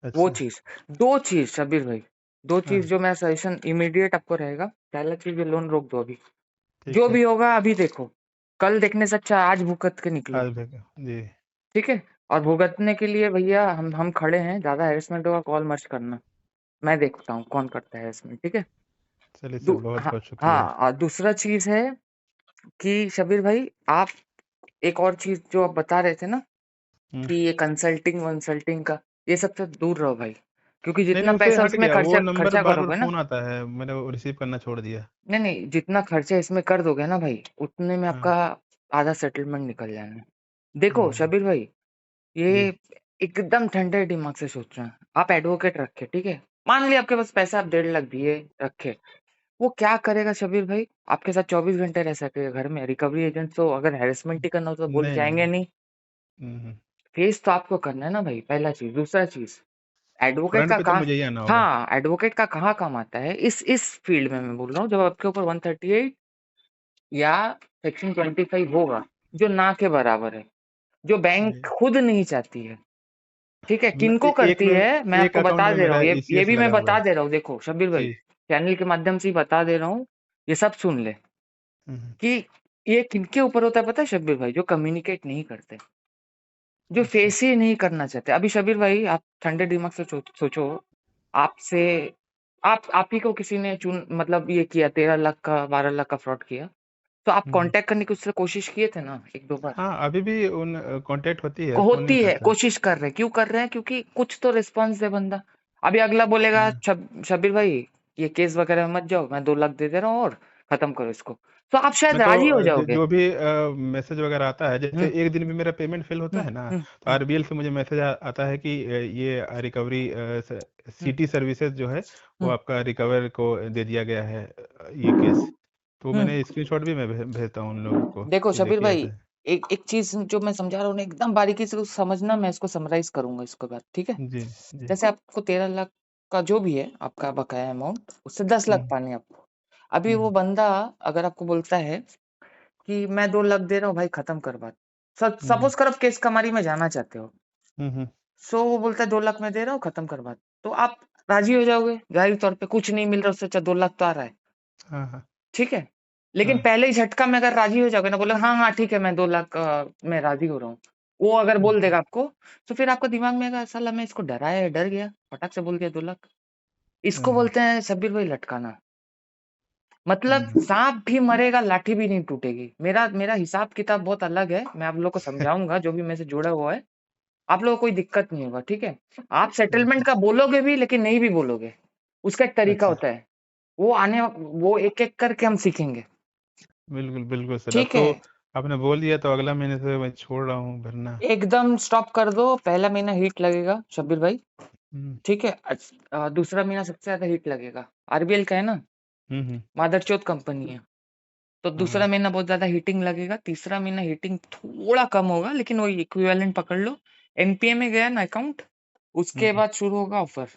वो अच्छा। चीज। दो चीज शबीर भाई, दो चीज हाँ जो मेरा सजेशन इमीडिएट आपको रहेगा। पहला चीज, ये लोन रोक दो अभी, ठीक जो है। भी होगा अभी देखो, कल देखने से अच्छा आज भुगत के निकलो। आज भेजो जी। ठीक है, और भुगतने के लिए भैया हम खड़े हैं, ज्यादा हेरेसमेंट होगा कॉल मर्ज करना, मैं देखता हूँ कौन करता है हेरेसमेंट। ठीक है। चलिए सर, बहुत हाँ बहुत शुक्रिया। हाँ, और दूसरा चीज है कि शबीर भाई, आप एक और चीज जो आप बता रहे थे ना, हम्म। कि ये कंसल्टिंग वंसल्टिंग का, ये सबसे दूर रहो भाई, क्योंकि नहीं जितना नहीं, उससे पैसा हट उसमें गया, वो खर्चा नंबर खर्चा बार बार करोगे ना, फोन आता है, मैंने वो रिसीव करना छोड़ दिया। नहीं नहीं, जितना खर्चा इसमें कर दोगे ना भाई, उतने में हाँ। आपका आधा सेटलमेंट निकल जाना है। देखो हम्म। शबीर भाई, ये जी। एकदम ठंडे दिमाग से सोच रहे हैं आप, एडवोकेट रखे, ठीक है। मान लिया आपके पास पैसा, आप 1.5 लाख दिए रखे, वो क्या करेगा शबीर भाई, आपके साथ 24 घंटे रह सकेगा घर में। रिकवरी एजेंट तो अगर हेरेसमेंट ही करना हो तो बोल नहीं के नहीं आएंगे नहीं। नहीं। हम्म। फेस तो आपको करना है ना भाई, पहला चीज। दूसरा चीज, एडवोकेट फ्रंट का पे तो कहाँ, मुझे ही आना होगा। हाँ एडवोकेट का कहाँ काम आता है इस फील्ड में, मैं बोल रहा हूँ, जब आपके ऊपर 138 या सेक्शन 25 होगा, जो ना के बराबर है, जो बैंक जी। खुद नहीं चाहती है। ठीक है, मैं किनको एक करती में, है मैं एक आपको अकाउंट बता में दे रहा मेरा हूँ, ये ईसीएस भी मैं लगा हुआ बता है। दे रहा हूँ, देखो शबीर भाई, जी। चैनल के माध्यम से ही बता दे रहा हूँ, ये सब सुन ले हम्म। कि ये किनके ऊपर होता है पता है शबीर भाई, जो कम्युनिकेट नहीं करते। जो अच्छा फेस ही नहीं करना चाहते। अभी शबीर भाई आप ठंडे दिमाग से सोचो, आपसे आप ही को किसी ने मतलब ये किया 13 लाख का 12 लाख का फ्रॉड किया, तो आप हम्म। कांटेक्ट करने की उससे कोशिश किए थे ना एक दो बार? हाँ, अभी भी उन कांटेक्ट होती है, फोन भी होती है, करता है। कोशिश कर रहे हैं। क्यों कर रहे हैं? क्योंकि कुछ तो रिस्पॉन्स दे बंदा। अभी अगला बोलेगा हम्म। शबीर भाई ये केस वगैरह में मत जाओ, मैं 2 लाख दे दे रहा हूँ और खत्म करो इसको। तो आप शायद मैं तो राजी हो जाओगे। जो भी मैसेज वगैरह आता है, जैसे हम्म एक दिन भी मेरा पेमेंट फेल होता हम्म है ना, हम्म तो हम्म आरबीएल से मुझे मैसेज आता है कि ये रिकवरी हम्म सिटी सर्विसेज जो है वो हम्म आपका रिकवर को दे दिया गया है ये केस। तो हम्म। मैंने स्क्रीनशॉट भी मैं भेजता हूँ उन लोगों को देखो कि शबीर देखिए भाई, ऐसा है। एक एक चीज जो मैं समझा रहा हूँ ना, एकदम बारीकी से उसको समझना, मैं इसको समराइज करूंगा इसके बाद, ठीक है? जी जी। जैसे आपको 13 लाख का जो भी है आपका बकाया अमाउंट, उससे 10 लाख हम्म पाने हैं आपको। अभी वो हम्म बंदा अगर आपको बोलता है कि मैं 2 लाख दे रहा हूँ भाई, खत्म कर बात। हम्म सपोज करो आप केस कमारी में जाना चाहते हो, हम्म। सो वो बोलता है 2 लाख मैं दे रहा हूँ, खत्म कर बात। तो आप राजी हो जाओगे जाहिर तौर पे, कुछ नहीं मिल रहा उससे अच्छा 2 लाख तो आ रहा है, हाँ हाँ ठीक है? लेकिन हाँ। पहले ही झटका में अगर राजी हो जाओगे ना, बोले हाँ हाँ ठीक है मैं 2 लाख मैं राजी हो रहा हूँ, वो अगर बोल अच्छा। देगा आपको, तो फिर आपको दिमाग में आएगा साला मैं इसको डराया, डर गया, फटाक से बोल दिया 2 लाख। इसको हाँ। बोलते हैं शब्बीर भाई लटकाना। मतलब हम्म। सांप भी मरेगा लाठी भी नहीं टूटेगी। मेरा मेरा हिसाब किताब बहुत अलग है, मैं आप लोग को समझाऊंगा जो भी मेरे से जुड़ा हुआ है। आप लोगों को कोई दिक्कत नहीं होगा, ठीक है? आप अच्छा सेटलमेंट का बोलोगे भी लेकिन नहीं भी बोलोगे, उसका एक तरीका अच्छा। होता है। वो एक एक करके हम सीखेंगे, बिल्कुल बिल्कुल सर, अब ठीक तो है? आपने बोल दिया तो अगला महीने से मैं छोड़ रहा हूँ भरना। एकदम स्टॉप कर दो, पहला महीना हीट लगेगा शब्बीर भाई, हम्म ठीक है? दूसरा महीना सबसे ज्यादा हीट लगेगा। आरबीएल का है ना, हम्म। मादरचोद कंपनी है, तो दूसरा हाँ। महीना बहुत ज्यादा हीटिंग लगेगा, तीसरा महीना हीटिंग थोड़ा कम होगा, लेकिन वही इक्विवेलेंट पकड़ लो। एनपीए में गया ना अकाउंट, उसके हम्म। बाद शुरू होगा ऑफर।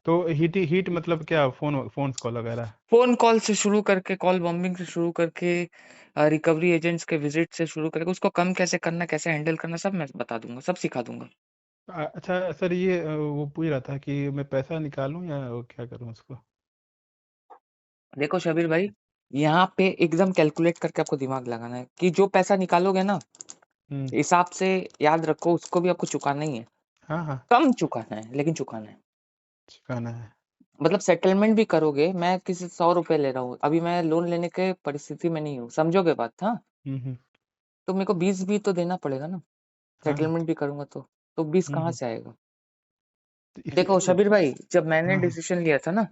तो हीट हीट मतलब क्या, फोन कॉल वगैरह? फोन कॉल से शुरू करके, कॉल बॉम्बिंग से शुरू करके, रिकवरी एजेंट्स के विजिट से शुरू करके, उसको कम कैसे करना, कैसे हैंडल करना, सब मैं बता दूंगा, सब सिखा दूंगा। अच्छा सर, ये वो पूछ रहा था कि मैं पैसा निकालूं या वो क्या करूं उसको? देखो शबीर भाई, यहाँ पे एकदम कैलकुलेट करके आपको दिमाग लगाना है कि जो पैसा निकालोगे ना, हम्म। हिसाब से याद रखो उसको भी आपको चुकाना ही है। हाँ हाँ। कम चुकाना है लेकिन चुकाना है। चुकाना है। मतलब सेटलमेंट भी करोगे, मैं किसी 100 रुपए ले रहा हूँ, अभी मैं लोन लेने के परिस्थिति में नहीं हूँ, समझोगे बात? हाँ, हम्म। तो मेरे को 20 भी तो देना पड़ेगा ना, हाँ हाँ। सेटलमेंट भी करूंगा तो 20 कहाँ हम्म। से आएगा? तो इस देखो शबीर भाई, जब मैंने हाँ हाँ। डिसीजन लिया था ना,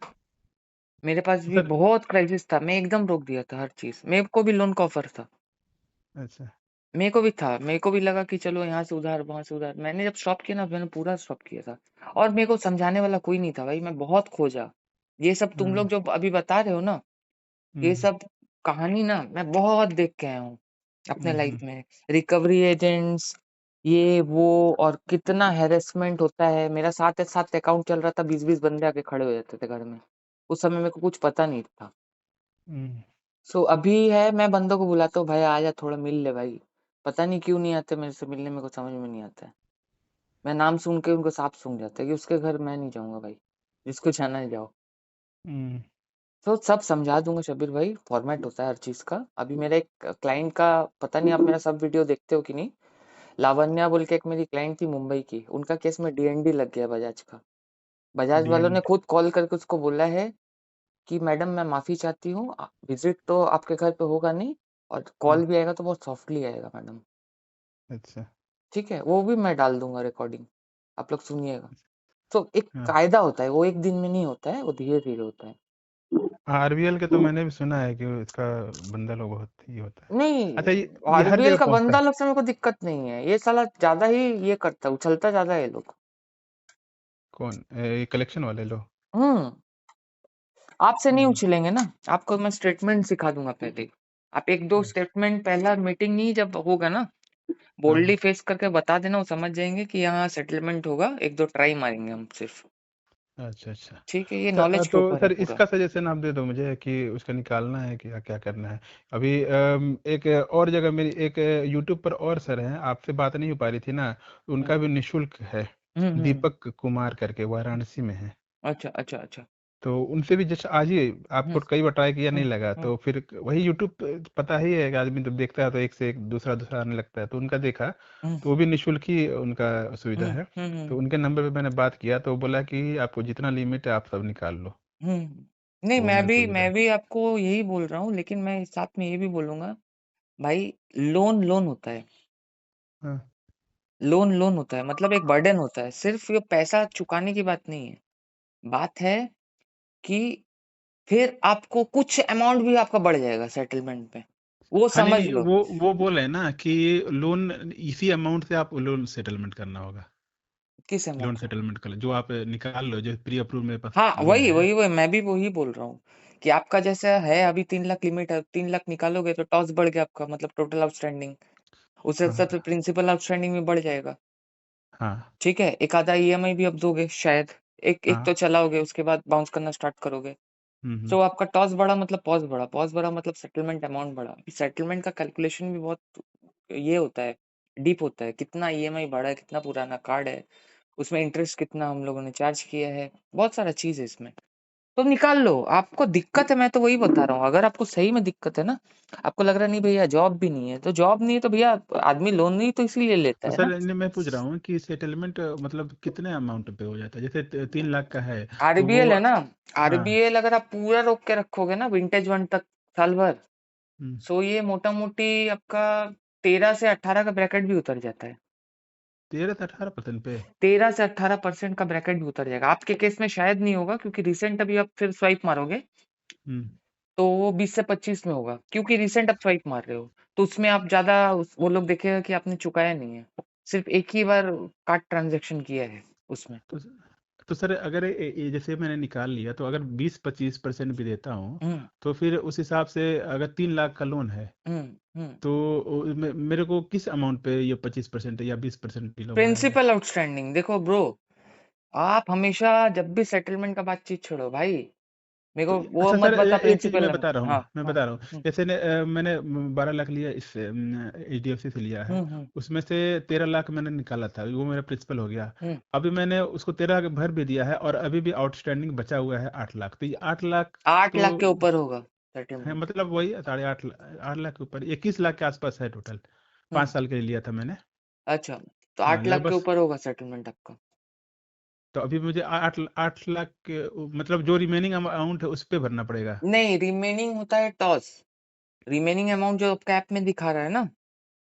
मेरे पास तो भी सर। बहुत क्राइसिस था, मैं एकदम रोक दिया था हर चीज, मेरे को भी लोन का ऑफर था, अच्छा। मेरे को भी था, मेरे को भी लगा कि चलो यहाँ से उधार वहां से उधार, मैंने जब स्टॉप किया ना, मैंने पूरा स्टॉप किया था। और मेरे को समझाने वाला कोई नहीं था भाई, मैं बहुत खोजा। ये सब तुम लोग हाँ। जो अभी बता रहे हो ना, ये हम्म सब कहानी ना मैं बहुत देख के आया हूँ अपने लाइफ हम्म। में। रिकवरी एजेंट्स, ये वो, और कितना हैरेसमेंट होता है। मेरा साथ साथ अकाउंट चल रहा था, 20-20 बंदे आके खड़े हो जाते थे घर में। उस समय मेरे को कुछ पता नहीं था। हम्म। सो अभी है, मैं बंदों को बुलाता हूँ, भाई आजा थोड़ा मिल ले भाई। पता नहीं क्यों नहीं आते मेरे से मिलने, मेरे को समझ में नहीं आता है। मैं नाम सुन के उनको सांप सूंघ जाता है कि उसके घर मैं नहीं जाऊंगा भाई, जिसको जाना है जाओ। हम्म। तो सब समझा दूंगा शबीर भाई, फॉर्मेट होता है हर चीज का। अभी मेरा एक क्लाइंट का, पता नहीं आप मेरा सब वीडियो देखते हो कि नहीं, लावण्या बोल के एक मेरी क्लाइंट थी मुंबई की, उनका केस में डीएनडी लग गया बजाज का। बजाज वालों ने डीएनडी। खुद कॉल करके उसको बोला है कि मैडम मैं माफी चाहती हूँ, विजिट तो आपके घर पे होगा नहीं, और हाँ। कॉल भी आएगा तो बहुत सॉफ्टली आएगा मैडम, अच्छा। ठीक है? वो भी मैं डाल दूंगा रिकॉर्डिंग, आप लोग सुनिएगा। तो एक हाँ। कायदा होता है, वो एक दिन में नहीं होता है, वो धीरे धीरे होता है। आरबीएल के तो मैंने भी सुना है कि इसका बंदा लोग बहुत ही होता है। अच्छा, नहीं, ये हर आरबीएल जगह का पहुंचता बंदा है? लोग से मेरे को दिक्कत नहीं है, ये साला ज्यादा ही ये करता है, उछलता ज्यादा है ये लोग। कौन, ये कलेक्शन वाले लोग? हम्म। आपसे नहीं हम्म उछलेंगे ना, आपको मैं स्टेटमेंट सिखा दूंगा पहले। आप एक दो अच्छा। स्टेटमेंट पहला मीटिंग नहीं जब होगा ना, हाँ बोल्डली हाँ। फेस करके बता देना, वो समझ जाएंगे कि यहाँ सेटलमेंट होगा, एक दो ट्राई मारेंगे हम सिर्फ, अच्छा अच्छा। ठीक है? ये सर नॉलेज के तो ऊपर है सर पूरा। इसका सजेशन आप दे दो मुझे कि उसका निकालना है कि क्या क्या करना है। अभी एक और जगह मेरी एक यूट्यूब पर और सर हैं, आपसे बात नहीं हो पा रही थी ना, हम्म उनका भी निशुल्क है। हम्म। दीपक कुमार करके वाराणसी में है। अच्छा अच्छा अच्छा। तो उनसे भी जैसे आज ही आपको हम्म कई बार ट्राई किया नहीं हम्म लगा, हम्म तो फिर वही यूट्यूब पता ही है कि आदमी जब देखता है तो एक से एक दूसरा दूसरा आने लगता है, तो उनका देखा, हम्म तो वो भी निःशुल्क ही उनका सुविधा हम्म है। तो हम्म उनके नंबर पे मैंने बात किया, तो वो बोला कि आपको जितना लिमिट है आप सब निकाल लो। नहीं, वो मेरे को ये मैं रहा। भी आपको यही बोल रहा हूँ, लेकिन मैं साथ में ये भी बोलूंगा भाई, लोन लोन होता है। हाँ। लोन लोन होता है मतलब एक बर्डन होता है, सिर्फ ये पैसा चुकाने की बात नहीं है। बात है कि फिर आपको कुछ अमाउंट भी आपका बढ़ जाएगा सेटलमेंट पे, वो हाँ, नहीं समझ नहीं, लो। वो बोल रहे हैं ना कि लोन इसी अमाउंट से आप लोन सेटलमेंट करना होगा। किस लोन अमाउंट से? सेटलमेंट कर लो, जो आप निकाल लो, जो प्री अप्रूव मेरे पास हाँ, लोन है। वही मैं भी वही बोल रहा हूँ कि आपका जैसा है अभी 3 लाख लिमिट है, 3 लाख निकालोगे तो टॉस बढ़ गया आपका, मतलब टोटल आउटस्टैंडिंग, उससे अच्छा तो हाँ। प्रिंसिपल आउटस्टैंडिंग में बढ़ जाएगा। हाँ। ठीक है, एक आधा ईएमआई भी अब दोगे शायद, एक एक तो हाँ। चलाओगे उसके बाद बाउंस करना स्टार्ट करोगे। हम्म। सो आपका टॉस बढ़ा मतलब पॉज बढ़ा मतलब सेटलमेंट अमाउंट बढ़ा। सेटलमेंट का कैलकुलेशन भी बहुत ये होता है, डीप होता है, कितना ईएमआई बढ़ा है, कितना पुराना कार्ड है, उसमें इंटरेस्ट कितना हम लोगों ने चार्ज किया है, बहुत सारा चीज है इसमें। तो निकाल लो, आपको दिक्कत है, मैं तो वही बता रहा हूँ, अगर आपको सही में दिक्कत है ना, आपको लग रहा नहीं भैया जॉब भी नहीं है, तो जॉब नहीं है तो भैया आदमी लोन नहीं तो इसीलिए लेता तो है सर ना। मैं पूछ रहा हूँ कि सेटलमेंट मतलब कितने अमाउंट पे हो जाता है? जैसे 3 लाख का है, तो वो। आरबीएल है ना, हाँ। आरबीएल अगर आप पूरा रोक के रखोगे ना विंटेज वन तक साल भर, हम्म। सो ये मोटा मोटी आपका 13 से 18 का ब्रैकेट भी उतर जाता है। 13 से 18% पे? 13 से 18% का ब्रैकेट भी उतर जाएगा, आपके केस में शायद नहीं होगा क्योंकि रिसेंट अभी आप फिर स्वाइप मारोगे हम्म। तो वो 20 से 25 में होगा, क्योंकि रिसेंट आप स्वाइप मार रहे हो, तो उसमें आप ज्यादा वो लोग देखेगा कि आपने चुकाया नहीं है, सिर्फ एक ही बार कार्ड ट्रांजेक्शन किया है उसमें। तो तो सर अगर ये जैसे मैंने निकाल लिया, तो अगर 20-25% भी देता हूँ, हम्म तो फिर उस हिसाब से अगर 3 लाख का लोन है, हम्म। तो मेरे को किस अमाउंट पे ये 25% या 20% बिलो आएगा? प्रिंसिपल आउटस्टैंडिंग देखो ब्रो, आप हमेशा जब भी सेटलमेंट का बातचीत छोड़ो भाई, मेरे तो को वो अच्छा मत सर, बता एक चीज प्रिंसिपल। मैं बता रहा हाँ हूँ, हाँ। जैसे मैंने 12 लाख लिया, इससे HDFC से लिया है। हम्म। उसमें से 13 लाख मैंने निकाला था, वो मेरा प्रिंसिपल हो गया। हम्म। अभी मैंने उसको 13 भर भी दिया है, और अभी भी आउटस्टैंडिंग बचा हुआ है 8 लाख, तो ये 8 लाख 8 लाख के तो ऊपर होगा है, सेटलमेंट। मतलब वही 8.5 8 लाख के ऊपर 21 लाख के आसपास है टोटल। हम्म। 5 साल के लिए लिया था मैंने। अच्छा, तो हाँ, 8 लाख के लगभग। ऊपर होगा सेटलमेंट आपका। तो अभी मुझे 8 लाख मतलब जो रिमेनिंग अमाउंट है उस पे भरना पड़ेगा। नहीं, रिमेनिंग होता है टॉस, रिमेनिंग अमाउंट जो आपका ऐप में दिखा रहा है ना,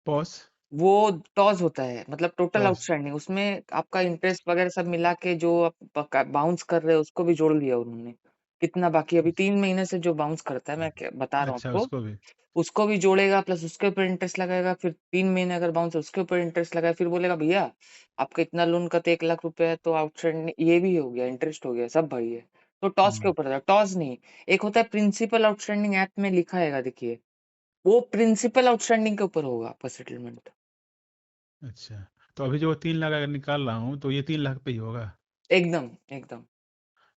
पॉस। वो टॉस होता है, मतलब टोटल टॉस। आउटस्टैंडिंग, उसमें आपका इंटरेस्ट वगैरह सब मिला के जो आप बाउंस कर रहे हो उसको भी जोड़ लिया उन्होंने, कितना बाकी अभी 3 महीने से जो बाउंस करता है, मैं बता रहा हूँ अच्छा, आपको, उसको भी। उसको भी जोड़ेगा, प्लस उसके ऊपर इंटरेस्ट लगाएगा, फिर 3 महीने अगर बाउंस है उसके ऊपर इंटरेस्ट लगाएगा, फिर बोलेगा भैया आपका इतना लोन का तो 1 लाख रुपए है, तो आउटस्टैंडिंग ये भी हो गया, इंटरेस्ट हो गया, सब भरी है। तो टॉस के हम्म। ऊपर था, टॉस नहीं, एक होता है प्रिंसिपल आउटस्टैंडिंग, ऐप में लिखा है देखिए, वो प्रिंसिपल आउटस्टैंडिंग के ऊपर होगा आपका सेटलमेंट। अच्छा, तो अभी जो 3 लाख अगर निकाल रहा हूँ, तो ये 3 लाख पे ही होगा? एकदम एकदम।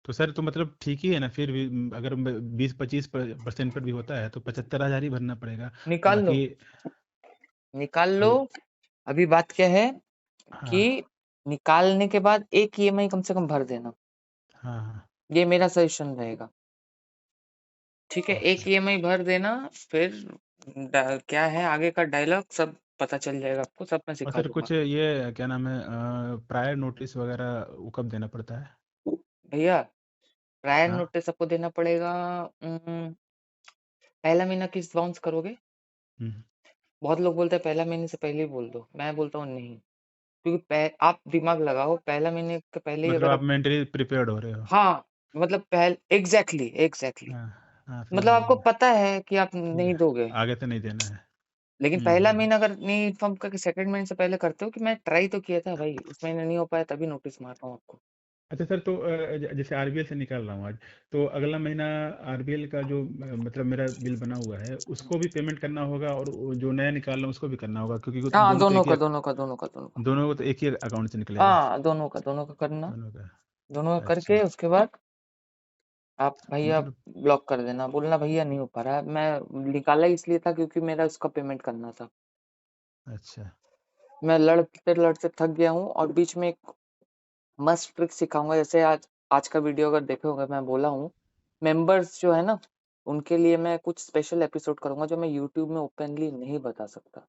तो सर तो मतलब ठीक ही है ना, फिर भी अगर 20-25% पर भी होता है तो 75,000 ही भरना पड़ेगा। निकाल लो, बाकी निकाल लो। अभी। अभी बात क्या है कि हाँ। निकालने के बाद एक ईएमआई कम से कम भर देना, हाँ। हाँ। ये मेरा सजेशन रहेगा। ठीक है, एक अच्छा। ईएमआई भर देना, फिर क्या है आगे का डायलॉग सब पता चल जाएगा आपको, सब मैं और सिखा सर दूंगा। कुछ ये क्या नाम है, प्रायर नोटिस वगैरह वो कब देना पड़ता है? भैया प्रायर हाँ। नोटिस आपको देना पड़ेगा, पहला महीना किस्त बाउंस करोगे, हम्म। बहुत लोग बोलते हैं पहला महीने से पहले ही बोल दो, मैं बोलता हूँ नहीं, क्योंकि आप दिमाग लगाओ, पहला महीने के पहले ही मतलब अगर आप आप, मेंटली प्रिपेयर्ड हो रहे हो? हाँ, मतलब पहले एग्जैक्टली एग्जैक्टली, हाँ। हाँ, मतलब समझ आपको गया पता है कि आप कि नहीं दोगे, आगे तो नहीं देना है। लेकिन हम्म। पहला हम्म। महीना अगर नहीं इन्फॉर्म करके सेकंड महीने से पहले करते हो कि मैं ट्राई तो किया था भाई, इस महीने नहीं हो पाया तभी नोटिस मार रहा हूँ आपको। अच्छा सर, तो जैसे आरबीएल से निकाल रहा हूँ आज, तो अगला महीना आरबीएल का जो मतलब मेरा बिल बना हुआ है उसको भी पेमेंट करना होगा, और वो जो नया निकाल रहा हूँ उसको भी करना होगा, क्योंकि वो हाँ, दोनों तो दोनों एक ही का दोनों का दोनों का दोनों का, दोनों को तो एक ही अकाउंट से निकलेगा। हाँ, दोनों का करना, दोनों का। दोनों का करके अच्छा। उसके बाद आप तो भैया मतलब। ब्लॉक कर देना, बोलना भैया नहीं हो पा रहा है, मैं निकाला ही इसलिए था क्योंकि मेरा उसका पेमेंट करना था, अच्छा। मैं लड़ते लड़ते थक गया हूँ, और बीच में एक मस्त ट्रिक सिखाऊंगा, जैसे आज आज का वीडियो अगर देखे होंगे, मैं बोला हूँ मेंबर्स जो है ना, उनके लिए मैं कुछ स्पेशल एपिसोड करूंगा जो मैं यूट्यूब में ओपनली नहीं बता सकता।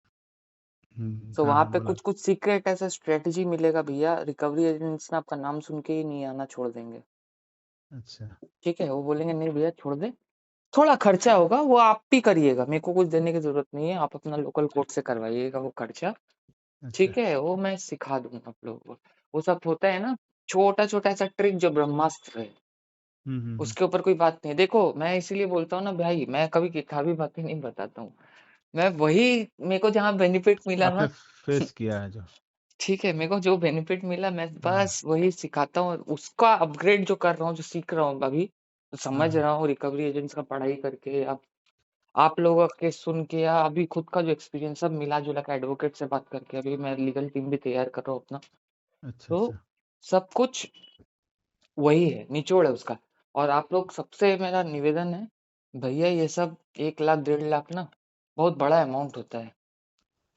तो हाँ वहां हाँ पे बोला। कुछ कुछ सीक्रेट ऐसा स्ट्रेटजी मिलेगा भैया, रिकवरी एजेंट्स में आपका नाम सुन के ही नहीं आना छोड़ देंगे। अच्छा ठीक है, वो बोलेंगे नहीं भैया छोड़ दे, थोड़ा खर्चा होगा वो आप ही करिएगा, मेरे को कुछ देने की जरूरत नहीं है, आप अपना लोकल कोर्ट से करवाइएगा वो खर्चा। अच्छा। ठीक है, वो मैं सिखा दूंगा आप लोगों को। वो सब होता है ना, छोटा छोटा ऐसा ट्रिक जो ब्रह्मास्त्र है, हम्म। उसके ऊपर कोई बात नहीं है। देखो मैं इसीलिए बोलता हूँ ना भाई, मैं कभी किताबी बातें नहीं बताता हूँ, मैं वही, मेरे को जहाँ बेनिफिट मिला आपने ना फेस किया है जो। ठीक है, मेरे को जो बेनिफिट मिला मैं हाँ बस वही सिखाता हूँ, उसका अपग्रेड जो कर रहा हूँ, जो सीख रहा हूँ अभी, तो हाँ समझ हाँ। रहा हूँ रिकवरी एजेंट्स का पढ़ाई करके, आप लोगों के सुन के, या अभी खुद का जो एक्सपीरियंस सब मिला जुला के, एडवोकेट से बात करके, अभी मैं लीगल टीम भी तैयार कर रहा हूँ अपना। अच्छा तो अच्छा। सब कुछ वही है, निचोड़ है उसका। और आप लोग सबसे मेरा निवेदन है भैया, ये सब 1 लाख 1.5 लाख ना बहुत बड़ा अमाउंट होता है।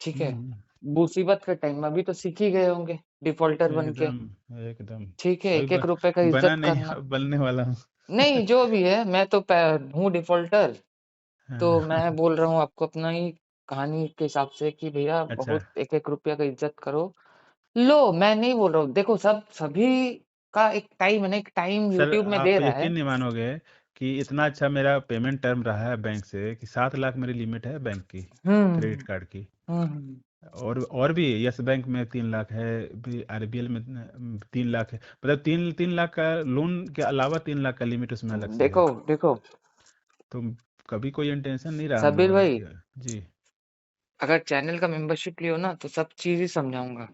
ठीक है, हम्म। मुसीबत के टाइम में अभी तो सीख ही गए होंगे डिफॉल्टर बन के। एकदम एकदम। ठीक है, अभी एक एक रुपए का बना इज्जत नहीं, करना। अब बनने वाला हूँ। नहीं जो भी है, मैं तो हूँ डिफॉल्टर। तो मैं हाँ। बोल रहा हूँ आपको अपना ही कहानी के हिसाब से कि भैया अच्छा। बहुत एक एक रुपया का इज्जत करो। लो मैं नहीं बोल रहा हूँ, देखो सब सभी का एक टाइम है ना, एक टाइम सर यूट्यूब में दे आप रहा है। यकीन नहीं मानोगे कि इतना अच्छा मेरा पेमेंट टर्म रहा है बैंक से कि 7 लाख मेरी लिमिट है बैंक की, क्रेडिट हम्म कार्ड की। हम्म और भी यस बैंक में 3 लाख है, भी आरबीएल में 3 लाख है, मतलब 3 3 लाख का लोन के अलावा 3 लाख का लिमिट उसमें अलग से है। देखो देखो तो कभी कोई इंटेंशन नहीं रहा हम सबीर लोगों भाई, का। जी। अगर चैनल का मेंबरशिप लियो ना तो सब चीज ही समझाऊंगा।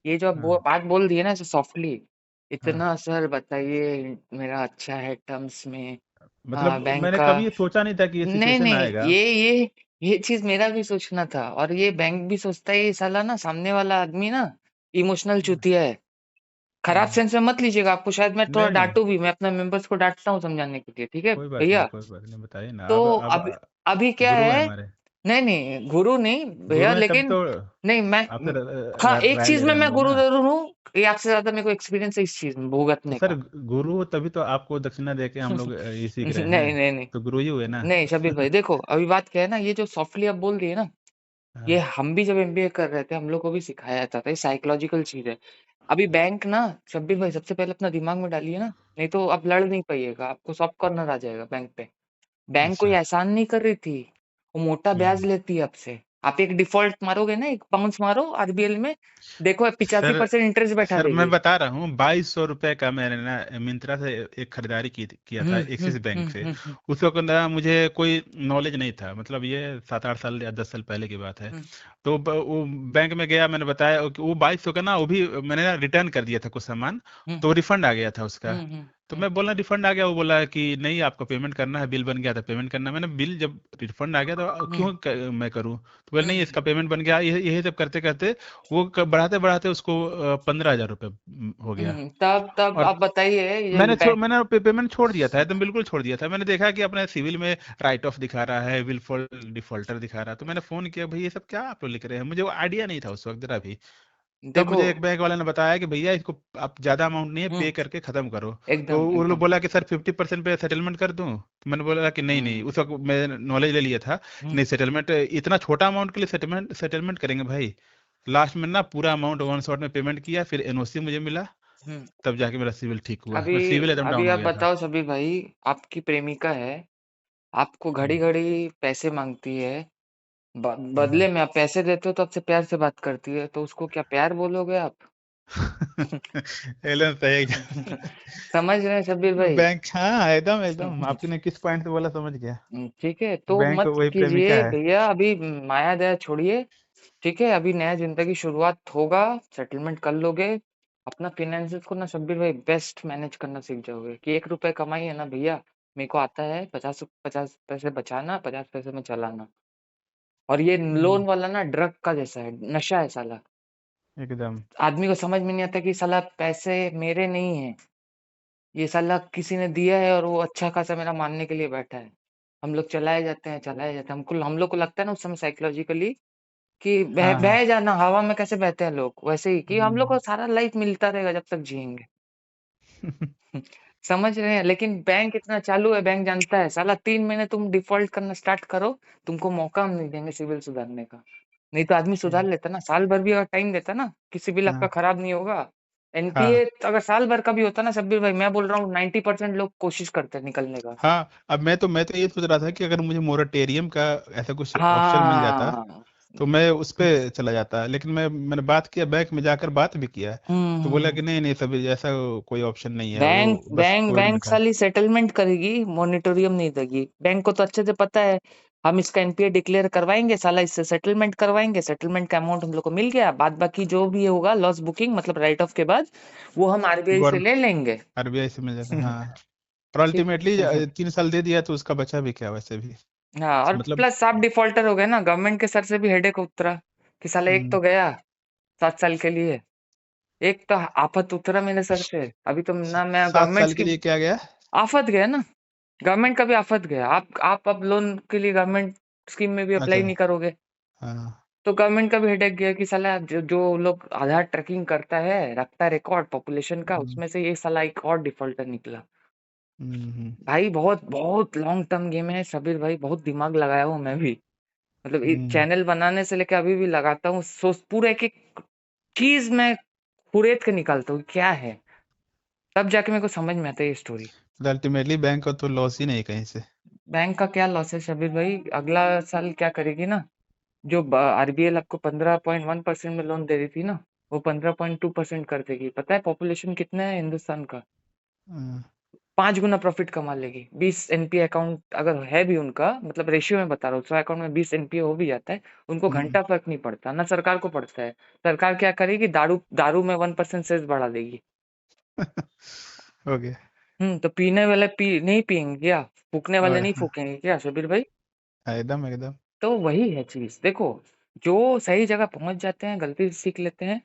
ये जो आप हाँ बात बोल दिए ना ऐसे सॉफ्टली, हाँ। इतना सर बताइए मेरा अच्छा है टर्म्स में। हाँ मतलब बैंक मैंने का, कभी ये सोचा नहीं था कि ये नहीं सिचुएशन नहीं, आएगा। ये चीज मेरा भी सोचना था, और ये बैंक भी सोचता है ये साला ना सामने वाला आदमी ना इमोशनल हाँ चूतिया है। खराब हाँ। सेंस में मत लीजिएगा, आपको शायद मैं थोड़ा नहीं नहीं, डांटू भी, मैं अपने मेंबर्स को डांटता हूँ समझाने के लिए, ठीक है कोई बात नहीं, भैया। कोई बात नहीं, बताइए ना। तो अब अभी अभी क्या गुरु है है, हमारे। नहीं नहीं गुरु नहीं भैया, गुरु है तब लेकिन तो नहीं मैं, आपसे हाँ एक राय चीज ले में रहे मैं होंगे गुरु ना। जरूर हूँ, ये आपसे ज्यादा मेरे को एक्सपीरियंस है इस चीज में तो भुगतने सर का। गुरु हो तभी तो आपको दक्षिणा दे के हम लोग ये सीख रहे नहीं हैं। नहीं नहीं तो गुरु ही हुए ना। नहीं शबीर भाई, देखो अभी बात क्या है ना, ये जो सॉफ्टली आप बोल रही है ना, ये हाँ हम भी जब एमबीए कर रहे थे हम लोग को भी सिखाया जाता था, ये साइकोलॉजिकल चीज है। अभी बैंक ना, शब्बीर भाई सबसे पहले अपना दिमाग में डालिए ना, नहीं तो आप लड़ नहीं पाइएगा, आपको सब कॉर्नर आ जाएगा बैंक पे। बैंक कोई अच्छा। एहसान नहीं कर रही थी, वो मोटा ब्याज हम्म। लेती है आपसे। आप एक डिफॉल्ट मारोगे ना, एक बाउंस मारो आरबीएल में, देखो 85% सर इंटरेस्ट बैठा सर मैं देगी। बता रहा हूँ, 2200 रुपये का मैंने ना मिंत्रा से एक खरीदारी किया था एक्सिस बैंक से। हम्म उस वक्त ना मुझे कोई नॉलेज नहीं था, मतलब ये 7 8 साल या 10 साल पहले की बात है। हम्म तो वो बैंक में गया, मैंने बताया कि वो 2200 का ना, वो भी मैंने ना रिटर्न कर दिया था कुछ सामान। हम्म तो रिफंड आ गया था उसका। हम्म तो हम्म मैं बोला रिफंड आ गया, वो बोला कि नहीं आपको पेमेंट करना है, बिल बन गया था पेमेंट करना है। मैंने बिल जब रिफंड आ गया तो हम्म मैं करूँ? तो बोले नहीं, हम्म इसका पेमेंट बन गया। यही सब करते करते वो बढ़ाते बढ़ाते उसको 15,000 रुपये हो गया। तब और आप बताइए ये बैंक। मैंने पेमेंट छोड़ दिया था, एकदम बिल्कुल छोड़ दिया था। मैंने देखा कि अपने सिविल में राइट ऑफ दिखा रहा है, विलफॉल डिफॉल्टर दिखा रहा है। तो मैंने फोन किया, भाई ये सब क्या आप लोग लिख रहे हैं? मुझे वो आइडिया नहीं था उस वक्त जरा भी। तब देखो, मुझे एक बैंक वाले ने बताया कि भैया इसको आप ज्यादा अमाउंट नहीं है, पे हम्म, करके खत्म करो। तो एकदम वो लोग एकदम, बोला कि सर 50% पे सेटलमेंट कर दूं। तो मैंने बोला कि नहीं नहीं, हम्म उस वक्त मैं नॉलेज ले लिया था कि हम्म नहीं, सेटलमेंट इतना छोटा अमाउंट के लिए सेटलमेंट सेटलमेंट करेंगे भाई? लास्ट में ना पूरा अमाउंट वन शॉट में पेमेंट किया, फिर एनओसी मुझे मिला। हम्म। तब जाके मेरा सिविल ठीक हुआ, अभी मैं सिविल एकदम अभी डाउन हो आप गया था। बताओ सभी भाई, आपकी प्रेमिका है, आपको घड़ी हम्म, घड़ी पैसे मांगती है, हम्म। बदले में आप पैसे देते हो तो आपसे प्यार से बात करती है, तो उसको क्या प्यार बोलोगे आप? एकदम सही एकदम। समझ रहे हैं शब्बीर भाई? बैंक, हाँ एकदम एकदम, आपने किस पॉइंट पे बोला समझ गया। ठीक है, तो बैंक मत वही प्रेमिका कीजिए है। भैया अभी, माया दया छोड़िए। ठीक है, अभी नया जिंदगी शुरुआत होगा, सेटलमेंट कर लोगे, अपना फिनेंसेस को ना शब्बीर भाई बेस्ट मैनेज करना सीख जाओगे, कि 1 रुपए कमाई है ना भैया, मेरे को आता है 50 पैसे बचाना, 50 पैसे में चलाना। और ये हम्म, लोन वाला ना ड्रग का जैसा है, नशा है साला। एकदम। आदमी को समझ में नहीं आता कि साला पैसे मेरे नहीं है, ये साला किसी ने दिया है और वो अच्छा खासा मेरा मानने के लिए बैठा है। हम लोग चलाए जाते हैं, हमको हम लोग को लगता है ना उस समय साइकोलॉजिकली कि बह हाँ हाँ। बह जाना, हवा में कैसे बहते हैं लोग, वैसे ही कि हम लोग को हम्म। सारा लाइफ मिलता रहेगा जब तक जिएंगे। समझ रहे हैं, लेकिन बैंक इतना चालू है, बैंक जानता है साला 3 महीने तुम डिफॉल्ट करना स्टार्ट करो, तुमको मौका हम नहीं देंगे सिविल सुधारने का। नहीं तो आदमी सुधार हम्म, लेता ना, साल भर भी अगर टाइम देता ना कि सिविल आपका हाँ खराब नहीं होगा। हाँ एनपीए अगर साल भर का भी होता ना शब्बीर भाई, मैं बोल रहा हूँ 90% लोग कोशिश करते हैं निकलने का। हाँ। अब मैं तो ये सोच रहा था कि अगर मुझे मोरेटेरियम का ऐसा कुछ ऑप्शन मिल जाता हाँ। तो मैं उस पे चला जाता, लेकिन मैंने बात किया, बैंक में जाकर बात भी किया, तो बोला हम्म। कि नहीं नहीं, सभी ऐसा कोई ऑप्शन नहीं है, वो बैंक बस बैंक कोड में बैंक लिखा है। साली सेटलमेंट करेगी, मॉनिटोरियम नहीं देगी। बैंक को तो अच्छे से पता है, हम इसका एनपीए डिक्लेयर करवाएंगे, साला इससे सेटलमेंट करवाएंगे, सेटलमेंट का अमाउंट हम लोग को मिल गया, बाद बाकी जो भी होगा लॉस बुकिंग मतलब राइट ऑफ के बाद, वो हम आरबीआई से ले गवर्नमेंट लेंगे। आरबीआई से मिल जाता, हाँ। और ठीक। अल्टीमेटली 3 साल दे दिया तो उसका बचा भी क्या वैसे भी, हाँ, और मतलब। प्लस आप डिफॉल्टर हो गए ना, गवर्नमेंट के सर से भी हेडेक उतरा कि साला एक हम्म, तो गया 7 साल के लिए, एक तो आफत उतरा मेरे सर से। अभी तो ना मैं 7 साल गवर्नमेंट के की लिए क्या गया? आफत गया ना, गवर्नमेंट का भी आफत गया। आप अब लोन के लिए गवर्नमेंट स्कीम में भी अप्लाई अच्छा, नहीं करोगे, हाँ। तो गवर्नमेंट का भी हेडेक गया कि साला जो लोग आधार ट्रैकिंग करता है, रखता है रिकॉर्ड पॉपुलेशन का, हम्म, उसमें से ये साला एक और डिफॉल्टर निकला। हम्म, भाई बहुत बहुत लॉन्ग टर्म गेम है सबीर भाई, बहुत दिमाग लगाया हूँ मैं भी। मतलब एक हम्म। चैनल बनाने से लेकर अभी भी लगाता हूँ, सोच पूरा एक एक चीज मैं कुरेद के निकालता हूँ क्या है, तब जाके मेरे को समझ में आता है ये स्टोरी। अल्टीमेटली बैंक को तो लॉस ही नहीं कहीं से। बैंक का क्या लॉस है शबीर भाई, अगला साल क्या करेगी ना, जो आरबीएल आपको 15.1% में लोन दे रही थी ना, वो 15.2% कर देगी। पता है पॉपुलेशन कितना है हिंदुस्तान का? हाँ, 5 गुना प्रॉफिट कमा लेगी। 20 एनपीए अकाउंट अगर है भी उनका, मतलब रेशियो में बता रहा हूँ, 100 अकाउंट में 20 एनपीए हो भी जाता है, उनको हम्म। घंटा फर्क नहीं पड़ता ना, सरकार को पड़ता है। सरकार क्या करेगी, दारू दारू में 1% सेस बढ़ा देगी। हो गया। तो पीने वाले नहीं पियेंगे क्या? फूकने वाले और नहीं हाँ, फूकेंगे क्या शबीर भाई? एकदम एकदम। तो वही है चीज, देखो जो सही जगह पहुंच जाते हैं, गलती से सीख लेते हैं,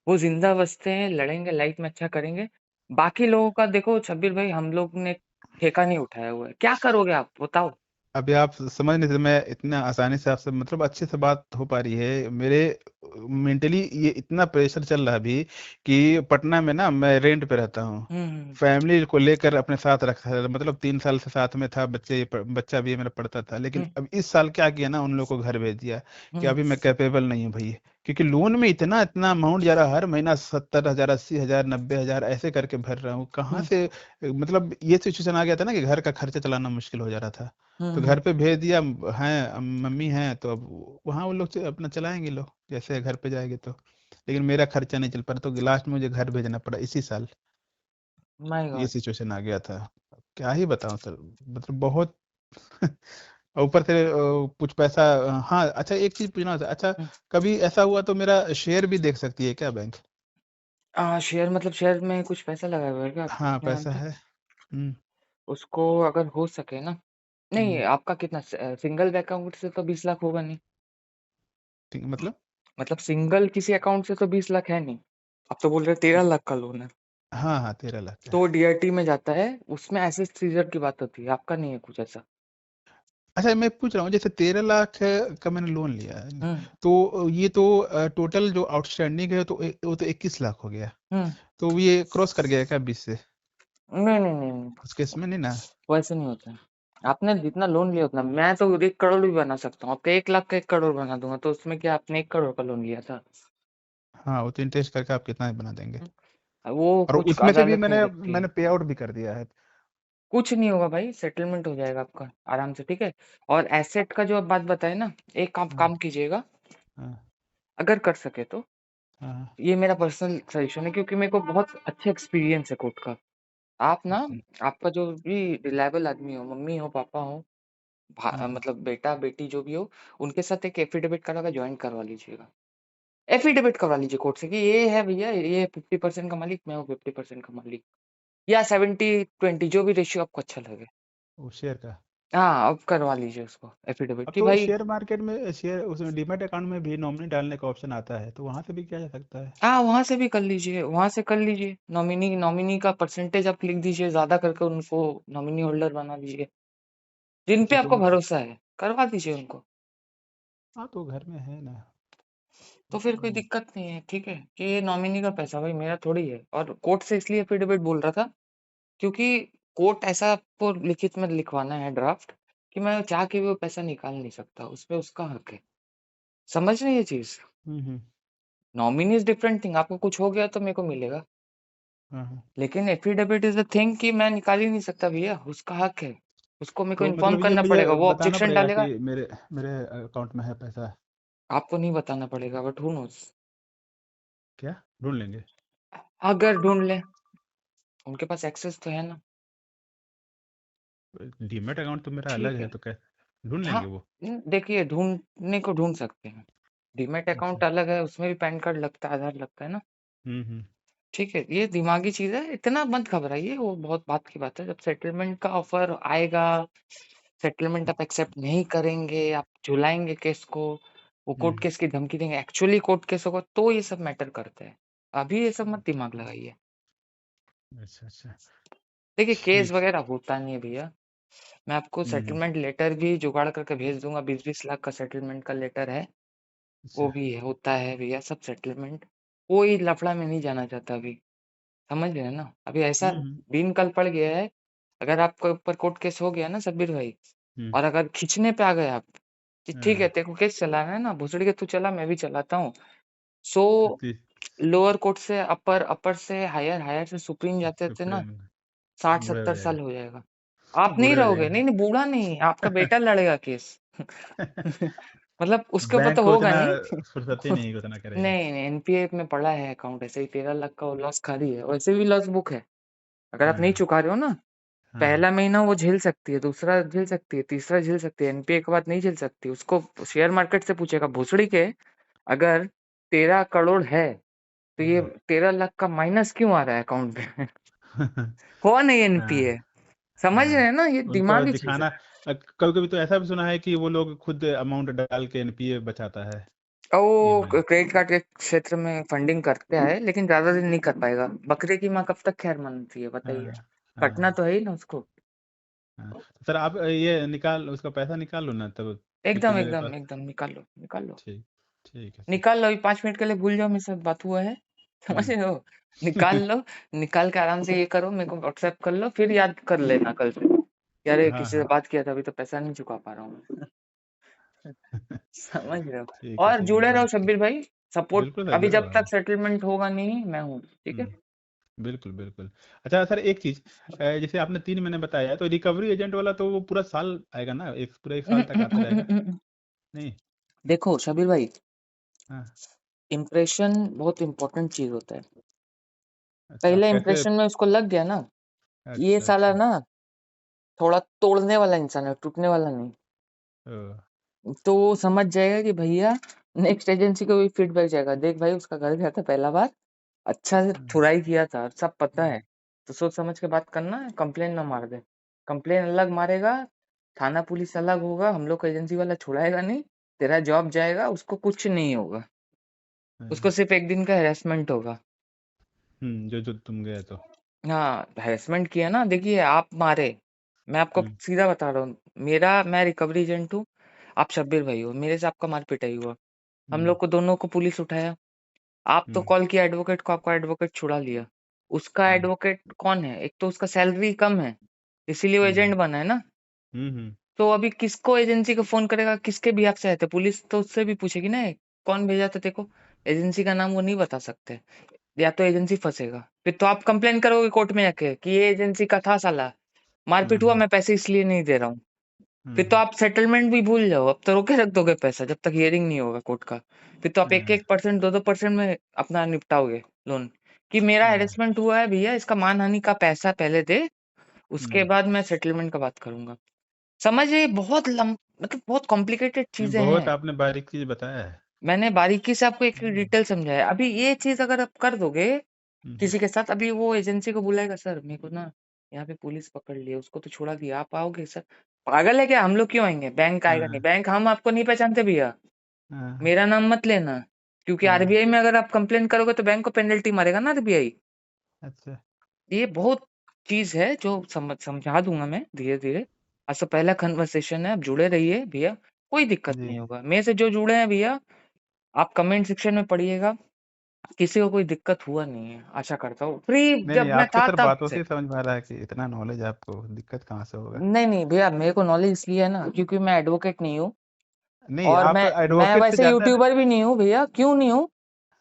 वो जिंदा बचते हैं, लड़ेंगे लाइफ में अच्छा करेंगे। बाकी लोगों का देखो शब्बीर भाई, हम लोग ने ठेका नहीं उठाया हुआ है, क्या करोगे आप बताओ। अभी आप समझ नहीं सकते, मैं इतना आसानी से आपसे मतलब अच्छे से बात हो पा रही है मेरे। मेंटली ये इतना प्रेशर चल रहा है अभी कि पटना में ना मैं रेंट पे रहता हूँ। हम्म। फैमिली को लेकर अपने साथ रखा है, मतलब 3 साल से साथ में था, बच्चा भी मेरा पढ़ता था, लेकिन हम्म। अब इस साल क्या किया ना, उन लोगों को घर भेज दिया कि हम्म। अभी मैं कैपेबल नहीं हूँ भैया, क्योंकि लोन में इतना इतना अमाउंट जा रहा है, हर महीना 70,000, 80,000, 90,000 ऐसे करके भर रहा हूँ कहाँ हम्म। से। मतलब ये सिचुएशन आ गया था ना कि घर का खर्चा चलाना मुश्किल हो जा रहा था, तो हम्म। घर पे भेज दिया। हैं मम्मी हैं तो अब वहाँ वो लोग अपना चलाएंगे लोग, जैसे घर पे जाएंगे तो। लेकिन मेरा खर्चा नहीं चल पा रहा, तो लास्ट में मुझे घर भेजना पड़ा इसी साल। माय ये गॉड। सिचुएशन आ गया था। क्या ही बताऊं सर, मतलब बहुत। और ऊपर से कुछ पैसा। हाँ अच्छा, एक चीज पूछना था, अच्छा कभी ऐसा हुआ तो मेरा शेयर भी देख सकती है क्या बैंक? शेयर मतलब शेयर में कुछ पैसा लगा हुआ है क्या आपका हाँ अपने नाम पैसा पे? है। हम्म। उसको अगर हो सके ना, नहीं हम्म। आपका कितना, सिंगल अकाउंट से तो 20 लाख होगा नहीं। ठीक मतलब। मतलब सिंगल किसी अकाउंट से तो 20 लाख है नहीं। आप तो बोल रहे 13 लाख का लोन है, हाँ हाँ, 13 लाख का तो है। डीआरटी में जाता है, उसमें एसेट सीजर की बात होती है, आपका नहीं है कुछ ऐसा। अच्छा मैं पूछ रहा हूँ, जैसे 13 लाख का मैंने लोन लिया है, हम्म। तो ये तो टोटल जो आउटस्टैंडिंग है तो वो तो 21 लाख हो गया, हम्म। तो ये क्रॉस कर गया क्या 20 से? नहीं नहीं नहीं नहीं, उस केस में नहीं ना? वैसे नहीं होता है। आपने जितना लोन लिया उतना, मैं तो 1 करोड़ भी बना सकता हूँ, आपका 1 लाख का 1 करोड़ बना दूंगा, तो उसमें क्या आपने 1 करोड़ का लोन लिया था? हाँ, वो तो इंटरेस्ट करके आप कितना भी बना देंगे। वो और कुछ उसमें से भी अदालत नहीं मैंने देखती है। मैंने पे आउट भी कर दिया है। कुछ नहीं होगा भाई, सेटलमेंट हो जाएगा आपका आराम से, ठीक है। और एसेट का जो आप बात बताए ना, एक काम हाँ काम कीजिएगा, हाँ अगर कर सके तो, हाँ। ये मेरा पर्सनल सजेशन है, क्योंकि मेरे को बहुत अच्छा एक्सपीरियंस है कोर्ट का। आप ना, अच्छा। आपका जो भी रिलायबल आदमी हो, मम्मी हो, पापा हो, हाँ, मतलब बेटा बेटी जो भी हो, उनके साथ एक एफिडेविट करा के ज्वाइन करवा लीजिएगा। एफिडेविट करवा लीजिए कोर्ट से कि ये है भैया, ये 50% का मालिक, मैं हूँ 50% का मालिक, या 70-20 जो भी रेशियो आपको अच्छा लगे। वो शेयर का। हाँ, अब करवा लीजिए उसको एफिडेविट अब कि तो भाई। शेयर मार्केट में शेयर उसमें डीमैट अकाउंट में भी नॉमिनी डालने का ऑप्शन आता है, तो वहां से भी किया जा सकता है। हाँ, वहां से भी कर लीजिए, वहां से कर लीजिए। नॉमिनी नॉमिनी का परसेंटेज आप लिख दीजिए ज्यादा करके, उनको नॉमिनी होल्डर बना दीजिए। जिन पे अच्छा तो आपको मतलब। भरोसा है करवा दीजिए उनको। हाँ तो घर में है ना। तो फिर कोई हम्म, दिक्कत नहीं है, ठीक है, कि ये नॉमिनी का पैसा भाई मेरा थोड़ी है, और कोर्ट से इसलिए एफिडेविट बोल रहा था क्योंकि कोर्ट ऐसा आपको लिखित में लिखवाना है ड्राफ्ट कि मैं चाह के भी वो पैसा निकाल नहीं सकता, उसमें उसका हक है। समझ रहे हैं ये चीज़? हम्म। नॉमिनी इज़ डिफरेंट थिंग, आपको कुछ हो गया तो मेरे को मिलेगा। हाँ हाँ। लेकिन एफिडेविट इज़ द थिंग कि मैं निकाल ही नहीं सकता भैया, उसका हक है। उसको मेरे को तो इन्फॉर्म मतलब ये करना मुझे पड़ेगा, वो बताना ऑब्जेक्शन पड़ेगा डालेगा। कि मेरे मेरे अकाउंट में है पैसा? आपको नहीं बताना पड़ेगा, बट हू नोज़? क्या ढूंढ लेंगे? अगर ढूँढ लें, उनके पास एक्सेस तो है ना। डीमैट अकाउंट तो मेरा अलग ठीक है, है। तो क्या ढूंढ हाँ, लेंगे वो? देखिए ढूँढने को ढूँढ सकते हैं। डीमैट अच्छा। अकाउंट अलग है, उसमें भी पैन कार्ड लगता है, आधार लगता है ना। हम्म। ठीक है, ये दिमागी चीज़ है, इतना मत घबराइए, वो बहुत बात की बात है। जब सेटलमेंट का ऑफर आएगा, सेटलमेंट आप एक्सेप्ट नहीं करेंगे, आप झुलाएँगे केस को, वो कोर्ट हम्म। केस की धमकी देंगे, एक्चुअली कोर्ट केस होगा तो ये सब मैटर करता है। अभी ये सब मत दिमाग लगाइए। अच्छा अच्छा। देखिए केस ठीक। वगैरह होता नहीं है भैया। मैं आपको हम्म। सेटलमेंट लेटर भी जुगाड़ करके भेज दूँगा, 20-20 लाख का सेटलमेंट का लेटर है, वो अच्छा। भी है, होता है भैया सब सेटलमेंट। कोई लफड़ा में नहीं जाना चाहता अभी, समझ रहे हैं ना? अभी ऐसा हम्म। दिन कल पड़ गया है, अगर आपके ऊपर कोर्ट केस हो गया ना शब्बीर भाई, हम्म। और अगर खींचने पे आ गए आप कि ठीक है हाँ, तेरे को केस चलाना है ना, भोसड़ी के तू चला मैं भी चलाता हूँ। सो तो लोअर कोर्ट से अपर, अपर से हायर, हायर से सुप्रीम जाते-जाते ना सुप्रीम। बूढ़े हो 60-70 साल जाएगा। हो जाएगा। आप नहीं बूढ़े हो रहोगे, जाएंगे। नहीं, नहीं बूढ़ा नहीं, आपका बेटा लड़ेगा केस। मतलब उसके ऊपर बैंक तो को होगा उतना नहीं। फुर्सत ही नहीं कि उतना करेगा। नहीं, नहीं एनपीए में पड़ा है अकाउंट ऐसे ही 13 लाख का वो लॉस खाली है, वैसे भी लॉस बुक है। अगर आप नहीं हाँ चुका रहे हो ना, हाँ हाँ। पहला महीना वो झेल सकती है, दूसरा झेल सकती है, तीसरा झेल सकती है, एनपीए के बाद नहीं झेल सकती। उसको शेयर मार्केट से पूछेगा भोसड़ी के, अगर 13 करोड़ है, तो ये हाँ। 13 लाख का माइनस क्यों आ रहा है अकाउंट में? हुआ नहीं हाँ एनपीए। समझ रहे हाँ। हैं ना, ये उनको दिमागी चीज है। दिखाना। कभी कभी तो ऐसा भी सुना है कि वो लोग खुद अमाउंट डाल के एनपीए बचाता है। और वो ईएमआई। क्रेडिट कार्ड के क्षेत्र में फंडिंग करते हैं, लेकिन ज्यादा दिन नहीं कर पाएगा। बकरे की माँ कब तक खैर मनती है बताइए? हाँ कटना हाँ तो है ही ना उसको। हाँ। तो सर आप ये निकाल, उसका पैसा निकाल लो ना तब, क्योंकि एकदम मेरे एकदम पास। एकदम निकाल लो, निकाल लो। ठीक। ठीक है सर। निकाल लो, अभी 5 मिनट के लिए भूल जाओ मेरे साथ बात हुआ है। समझ हम्म। रहे हो? निकाल लो। निकाल के आराम से ये करो, मेरे को व्हाट्सएप कर लो, फिर याद कर लेना कल से। यार ये हाँ किसी से हाँ। बात किया था, अभी तो पैसा नहीं चुका पा रहा हूँ। समझ रहे हो? और ठीक है जुड़े रहो बात कर। शब्बीर भाई, सपोर्ट। बिल्कुल सर, अभी जरूर जब तक आऊंगा। सेटलमेंट होगा नहीं, मैं हूँ, ठीक है? बिल्कुल बिल्कुल। अच्छा सर, एक चीज, जैसे आपने 3 महीने बताया, तो रिकवरी एजेंट वाला तो वो पूरा साल आएगा ना, पूरा एक साल तक आता रहेगा? हम्म। नहीं। देखो शबीर भाई, हाँ। इम्प्रेशन बहुत इंपॉर्टेंट चीज होता है। अच्छा पहले कैसे? इम्प्रेशन में उसको लग गया ना, ये अच्छा साला अच्छा। ना थोड़ा तोड़ने वाला इंसान है, टूटने वाला नहीं। ओ। तो वो समझ जाएगा कि भैया नेक्स्ट एजेंसी को भी फीडबैक जाएगा, देख भाई उसका घर गया था पहला बार, अच्छा से हम्म, ठुराई किया था, सब पता हम्म, है। तो सोच समझ के बात करना, कंप्लेन ना मार दे। कंप्लेन अलग मारेगा, थाना पुलिस अलग होगा, हम लोग का एजेंसी वाला छुड़ाएगा नहीं, तेरा जॉब जाएगा, उसको कुछ नहीं होगा। उसको हाँ, सिर्फ एक दिन का हेरासमेंट होगा। जो जो तुम गए तो। हाँ, हेरासमेंट किया ना, देखिए आप मारे, मैं आपको हम्म। सीधा बता रहा हूँ, मैं रिकवरी एजेंट हूँ, आप शब्बीर भाई हो, मेरे से आपका मार पिटाई हुआ, हम हम्म। लोग को दोनों को पुलिस उठाया, आप तो हम्म। कॉल किया एडवोकेट को, आपका एडवोकेट छुड़ा लिया। उसका हम्म। एडवोकेट कौन है? एक तो उसका सैलरी कम है, इसीलिए वो हम्म। एजेंट बना है ना। हम्म। तो अभी किसको एजेंसी को फोन करेगा, किसके बिहाफ से आए थे? पुलिस तो उससे भी पूछेगी ना, कौन भेजा था देखो। एजेंसी का नाम वो नहीं बता सकते, या तो एजेंसी फंसेगा, फिर तो आप कंप्लेन करोगे कोर्ट में जाके कि ये एजेंसी का था साला, मारपीट हुआ, हम्म। मैं पैसे इसलिए नहीं दे रहा हूँ। फिर तो हम्म। आप सेटलमेंट भी भूल जाओ, अब तो रोके रख दोगे पैसा जब तक हियरिंग नहीं होगा कोर्ट का। फिर तो आप एक हाँ, एक परसेंट 2-2% में अपना निपटाओगे लोन, कि मेरा हाँ, हेरेसमेंट हुआ है भैया, इसका मानहानि का पैसा पहले दे, उसके हम्म। बाद मैं सेटलमेंट का बात करूंगा। समझिए बहुत मतलब बहुत कॉम्प्लिकेटेड नहीं, चीजें बहुत हैं। आपने बारीक चीज बताया है। मैंने बारीकी से आपको एक हम्म। डिटेल समझाया। अभी ये चीज अगर आप कर दोगे हम्म। किसी के साथ, अभी वो एजेंसी को बुलाएगा, सर मेरे को ना यहाँ पे पुलिस पकड़ लिया, उसको तो छुड़ा दिया, आप आओगे सर? पागल है क्या? हम लोग क्यों आएंगे? बैंक आएगा नहीं, हाँ बैंक हम आपको नहीं पहचानते भैया, हाँ मेरा नाम मत लेना। क्योंकि हाँ। आरबीआई में अगर आप कंप्लेन करोगे तो बैंक को पेनल्टी मारेगा ना आरबीआई। अच्छा। ये बहुत चीज है जो समझा दूंगा मैं धीरे धीरे। आज तो पहला कन्वर्सेशन है, आप जुड़े रहिए भैया, कोई दिक्कत जी। नहीं होगा। मेरे से जो जुड़े हैं भैया, आप कमेंट सेक्शन में पढ़िएगा, किसी को कोई दिक्कत हुआ नहीं है, आशा करता हूँ। फ्री नहीं नहीं, जब मैं आपके था सर तब बातों से से। ही समझ में आ रहा है कि इतना नॉलेज आपको, दिक्कत कहाँ से होगा। नहीं नहीं भैया, मेरे को नॉलेज इसलिए है ना क्योंकि मैं एडवोकेट नहीं हूँ, नहीं, और आप मैं एडवोकेट से वैसे ज्यादा। यूट्यूबर भी नहीं हूँ भैया। क्यों नहीं हूँ?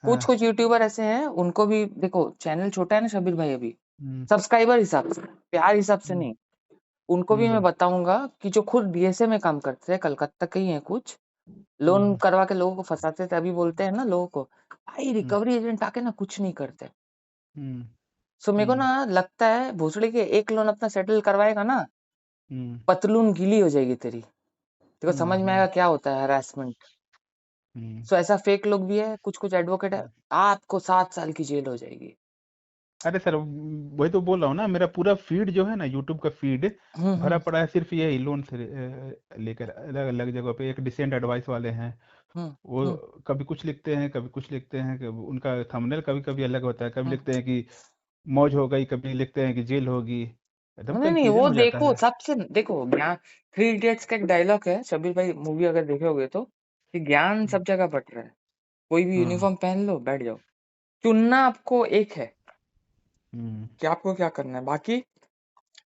कुछ हाँ। कुछ यूट्यूबर ऐसे हैं, उनको भी देखो, चैनल छोटा है ना शब्बीर भाई अभी, हम्म। सब्सक्राइबर हिसाब से, प्यार हिसाब से हम्म। नहीं। उनको भी मैं हम्म। बताऊंगा कि जो खुद डीएसए में काम करते हैं, कलकत्ता के ही हैं कुछ, लोन हम्म। करवा के लोगों को फंसाते थे, अभी बोलते हैं ना लोगों को, भाई हम्म। रिकवरी एजेंट आके ना कुछ नहीं करते। हम्म। सो मेरे को हम्म। ना लगता है भोसड़ी के एक लोन अपना सेटल करवाएगा ना, हम्म। पतलून गीली हो जाएगी तेरी। तेरे को समझ में आएगा हम्म। क्या होता है हरासमेंट। हम्म। सो ऐसा फेक लोग भी है, कुछ कुछ एडवोकेट है, हम्म। आपको 7 साल की जेल हो जाएगी। अरे सर, वही तो बोल रहा हूँ ना, मेरा पूरा फीड जो है ना, यूट्यूब का फीड भरा हम्म। पड़ा है सिर्फ यही लोन से लेकर। अलग अलग जगह पे एक डिसेंट एडवाइस वाले हैं, हम्म। वो हम्म। कभी कुछ लिखते हैं, कभी कुछ लिखते हैं, कभी उनका थंबनेल कभी कभी अलग होता है, कभी हम्म। लिखते हैं कि मौज हो गई, कभी लिखते हैं कि जेल होगी। एकदम नहीं नहीं, कंफ्यूजन वो हो जाता देखो है। सबसे देखो, ज्ञान, थ्री इडियट्स का एक डायलॉग है शबीर भाई, मूवी अगर देखे होगे तो, कि ज्ञान हम्म। सब जगह बट रहा है, कोई भी हाँ। यूनिफॉर्म पहन लो बैठ जाओ। चुनना आपको एक है हम्म। कि आपको क्या करना है। बाकी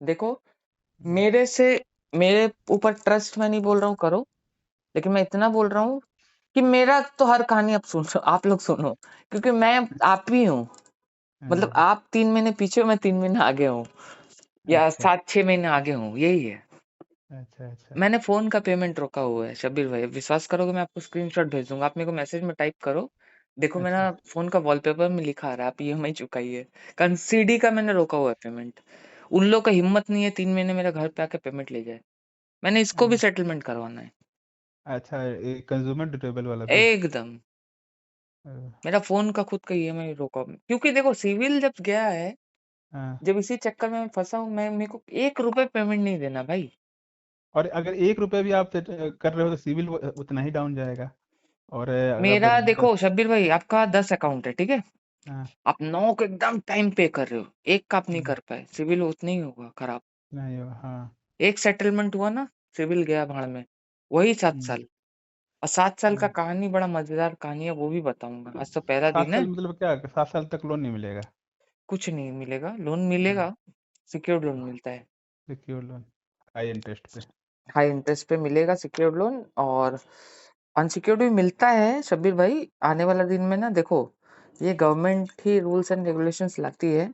देखो, हम्म। मेरे से, मेरे ऊपर ट्रस्ट मैं नहीं बोल रहा हूँ करो, लेकिन मैं इतना बोल रहा हूँ कि मेरा तो हर कहानी आप सुन, आप लोग सुनो, क्योंकि मैं आप ही हूँ। मतलब हाँ, आप 3 महीने पीछे हो, मैं 3 महीने आगे हूँ, या अच्छा 7-6 महीने आगे हूँ, यही है। अच्छा। अच्छा। मैंने फोन का पेमेंट रोका हुआ है शब्बीर भाई, विश्वास करोगे, मैं आपको स्क्रीनशॉट भेज दूंगा, आप मेरे को मैसेज में टाइप करो। देखो मेरा अच्छा। फोन का वॉलपेपर में लिखा आ रहा है, आप ईएमआई चुकाइए। सीडी का मैंने रोका हुआ है पेमेंट। उन लोग का हिम्मत नहीं है 3 महीने मेरे घर पे आके पेमेंट ले जाए। मैंने इसको भी हाँ, सेटलमेंट करवाना है। अच्छा, कंज्यूमर ड्यूरेबल वाला भी। एकदम। हाँ। मेरा फोन का खुद का ईएमआई रोका, क्योंकि देखो सिविल जब गया है, हाँ। जब इसी चक्कर में मैं फंसा हूँ, मैं, मेरे को 1 रुपए पेमेंट नहीं देना भाई। और अगर 1 रुपया भी आप कर रहे हो तो सिविल उतना ही डाउन जाएगा। और मेरा अगर देखो शब्बीर भाई, आपका 10 अकाउंट है ठीक है, हाँ। आप 9 को एकदम टाइम पे कर रहे हो, एक का आप नहीं हम्म, कर पाए, सिविल उतना ही होगा खराब। नहीं हाँ। एक सेटलमेंट हुआ ना, सिविल गया भाड़ में, वही सात हम्म। साल और 7 साल का हम्म। कहानी, बड़ा मजेदार कहानी है, वो भी बताऊंगा। आज तो पहला दिन 7 साल है। मतलब क्या, 7 साल तक लोन नहीं मिलेगा? कुछ नहीं मिलेगा, लोन मिलेगा, सिक्योर्ड लोन मिलता है। सिक्योर लोन, हाई इंटरेस्ट पे। हाई इंटरेस्ट पे मिलेगा सिक्योर्ड लोन, और अनसिक्योर्ड भी मिलता है शब्बीर भाई। आने वाला दिन में ना देखो, ये government he rules and regulations लाती है, और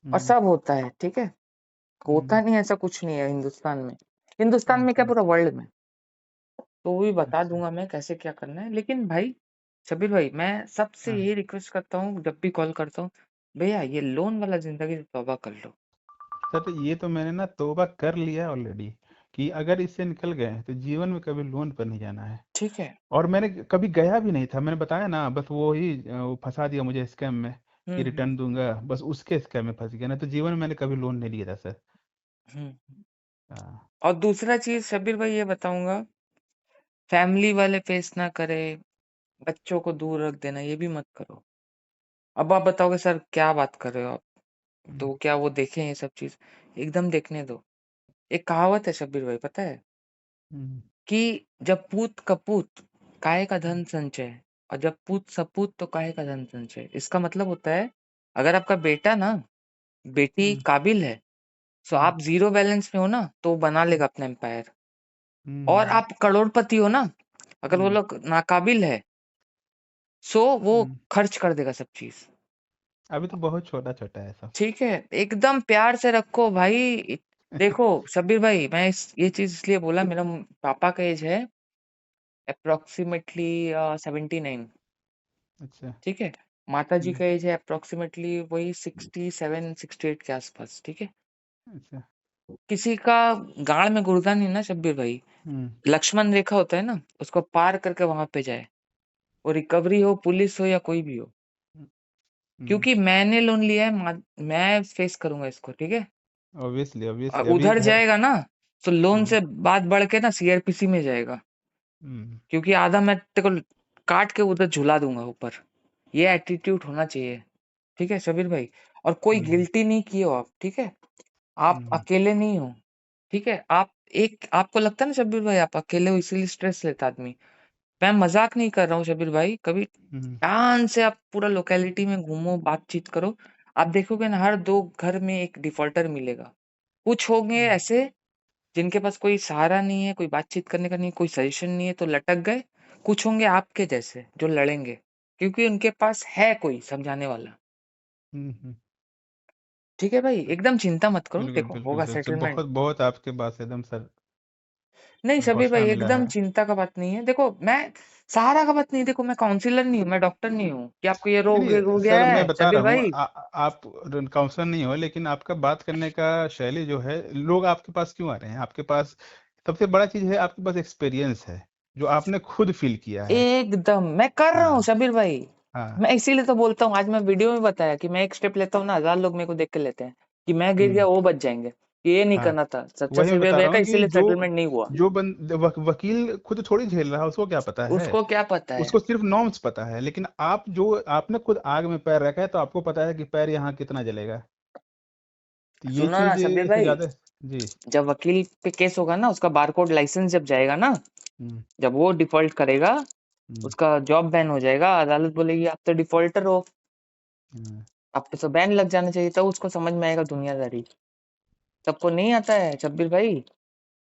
हम्म। सब होता है ठीक है। होता हम्म। नहीं ऐसा कुछ नहीं है हिंदुस्तान में, हिंदुस्तान में क्या अच्छा। पूरा वर्ल्ड में। तो वो भी बता अच्छा। दूंगा मैं कैसे क्या करना है। लेकिन भाई शब्बीर भाई, मैं सबसे हाँ यही रिक्वेस्ट करता हूँ जब भी कॉल करता हूँ, भैया ये लोन वाला जिंदगी से तौबा कर लो। सर, तो ये तो मैंने ना तौबा कर लिया ऑलरेडी, कि अगर इससे निकल गए तो जीवन में कभी लोन पर नहीं जाना है। ठीक है। और मैंने कभी गया भी नहीं था, मैंने बताया ना, बस वो ही वो फंसा दिया मुझे स्कैम में, कि हम्म। रिटर्न दूंगा, बस उसके स्कैम में फंस गया, ना तो जीवन में मैंने कभी लोन नहीं लिया था सर। हम्म। हाँ। और दूसरा चीज शब्बीर भाई ये बताऊंगा, फैमिली वाले फेस ना करे, बच्चों को दूर रख देना, ये भी मत करो। अब आप बताओगे सर क्या बात कर रहे हो आप, हम्म। तो क्या वो देखें ये सब चीज? एकदम देखने दो। एक कहावत है शब्बीर भाई, पता है, हम्म। कि जब पूत कपूत, काहे का हम्म। धन संचय, और जब पूत सपूत तो काहे का धन संचय। इसका मतलब होता है, अगर आपका बेटा ना, बेटी हम्म। काबिल है, सो हम्म। आप जीरो बैलेंस में हो ना, तो वो बना लेगा अपना एम्पायर। और हम्म। आप करोड़पति हो ना, अगर वो हम्म। लोग नाकाबिल है, सो वो हम्म। खर्च कर देगा सब चीज। अभी तो बहुत छोटा छोटा है सब। ठीक है, एकदम प्यार से रखो भाई। देखो शब्बीर भाई, मैं ये चीज इसलिए बोला, मेरा पापा का एज है अप्रोक्सीमेटली 79, अच्छा। ठीक है। माता जी हम्म। का एज है अप्रोक्सीमेटली वही 67-68 के आसपास, ठीक है। अच्छा। किसी का गाड़ में गुर्दा नहीं ना शब्बीर भाई, हम्म। लक्ष्मण रेखा होता है ना, उसको पार करके वहां पे जाए, वो रिकवरी हो, पुलिस हो या कोई भी हो। हम्म। क्योंकि मैंने लोन लिया है, मैं फेस करूंगा इसको, ठीक है। ऑब्वियसली ऑब्वियसली, अभी उधर घर। जाएगा ना, तो लोन हम्म। से बात बढ़ के ना सीआरपीसी में जाएगा, हम्म। क्योंकि आधा मैं तेरे को काट के उधर झुला दूंगा ऊपर। ये एटीट्यूड होना चाहिए, ठीक है शबीर भाई। और कोई हम्म। गिल्टी नहीं किए हो आप, ठीक है। आप हम्म। अकेले नहीं हो, ठीक है। आप एक, आपको लगता है ना शब्बीर भाई आप अकेले हो इसीलिए स्ट्रेस लेता आदमी, मैं मजाक नहीं कर रहा हूँ शबीर भाई। कभी हम्म, ध्यान से आप पूरा लोकेलिटी में घूमो, बातचीत करो, आप देखोगे ना हर 2 घर में एक डिफॉल्टर मिलेगा। कुछ होंगे हम्म, ऐसे जिनके पास कोई सहारा नहीं है, कोई बातचीत करने का नहीं, कोई सजेशन नहीं है तो लटक गए। कुछ होंगे आपके जैसे जो लड़ेंगे, क्योंकि उनके पास है कोई समझाने वाला। हम्म। ठीक है भाई, एकदम चिंता मत करो, बिल्कुल देखो बिल्कुल होगा सर सर, सेटलमेंट। बहुत बहुत आपके बात से एकदम सर नहीं शबीर हौसला भाई, मिला एकदम है। चिंता का बात नहीं है। देखो मैं सहारा का बात नहीं, देखो मैं काउंसलर नहीं हूँ, मैं डॉक्टर नहीं हूँ कि आपको ये नहीं रोग नहीं हो गया सर, मैं है बता शबीर रहा हूँ भाई। आप काउंसलर नहीं हो, लेकिन आपका बात करने का शैली जो है, लोग आपके पास क्यों आ रहे हैं आपके पास? सबसे बड़ा चीज है आपके पास एक्सपीरियंस है, जो आपने खुद फील किया है। एकदम मैं कर रहा हूँ हाँ शबीर भाई। हाँ मैं इसीलिए तो बोलता हूँ, आज मैं वीडियो में बताया कि मैं एक स्टेप लेता हूँ ना, 1000 लोग मेरे को देख के लेते हैं कि मैं गिर गया हम्म वो बच जाएंगे। कि ये नहीं हाँ, करना था, सच्चा वही मैं सेवियर बता भैया रहा का, हूँ कि इसीलिए सेटलमेंट नहीं हुआ। वकील खुद थोड़ी झेल रहा है, उसको क्या पता है? उसको क्या पता है। उसको सिर्फ नॉर्म्स पता है, लेकिन आप जो आपने खुद आग में पैर रखा है, तो आपको पता है कि पैर यहाँ कितना जलेगा। तो ये सुनो ना चीज शबीर से भाई, ज्यादा। जी। जब वकील पे केस होगा ना, उसका बारकोड लाइसेंस जब जाएगा ना, हम्म जब वो डिफॉल्ट करेगा, हम्म उसका जॉब बैन हो जाएगा, अदालत बोलेगी आप तो डिफॉल्टर हो, हम्म आप पे तो बैन लग जाना चाहिए, तब उसको समझ में आएगा दुनियादारी। सबको नहीं आता है शब्बीर भाई।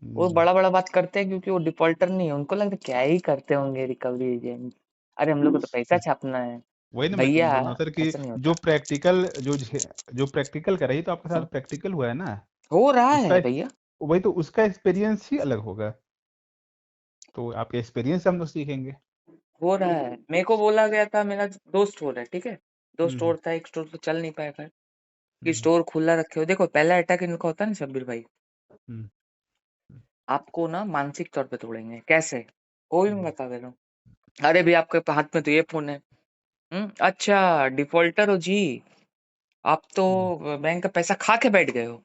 वो हम्म। बड़ा बड़ा बात करते हैं क्योंकि वो डिफॉल्टर नहीं है, उनको लगता है क्या ही करते होंगे रिकवरी एजेंट। अरे हम लोग को तो पैसा छापना है वही ना मैं भैया, बोल रहा हूँ सर कि ऐसा नहीं जो होता। प्रैक्टिकल जो प्रैक्टिकल कर रही, तो आपके साथ प्रैक्टिकल हुआ है ना, हो रहा उसका है भैया, वही तो उसका एक्सपीरियंस ही अलग होगा। तो आपके एक्सपीरियंस से हम लोग सीखेंगे। हो रहा है। मेरे को बोला गया था, मेरा 2 स्टोर है, ठीक है, 2 स्टोर हम्म था, एक स्टोर तो चल नहीं पाया फिर, कि हम्म स्टोर खुला रखे हो। देखो पहला अटैक इनका होता है ना शब्बीर भाई, हम्म आपको ना मानसिक तौर पे तोड़ेंगे। कैसे? कोई भी हम्म बता दे रहा हूँ। अरे भाई आपके हाथ में तो ये फोन है, अच्छा डिफॉल्टर हो जी, आप तो हम्म। बैंक का पैसा खा के बैठ गए हो।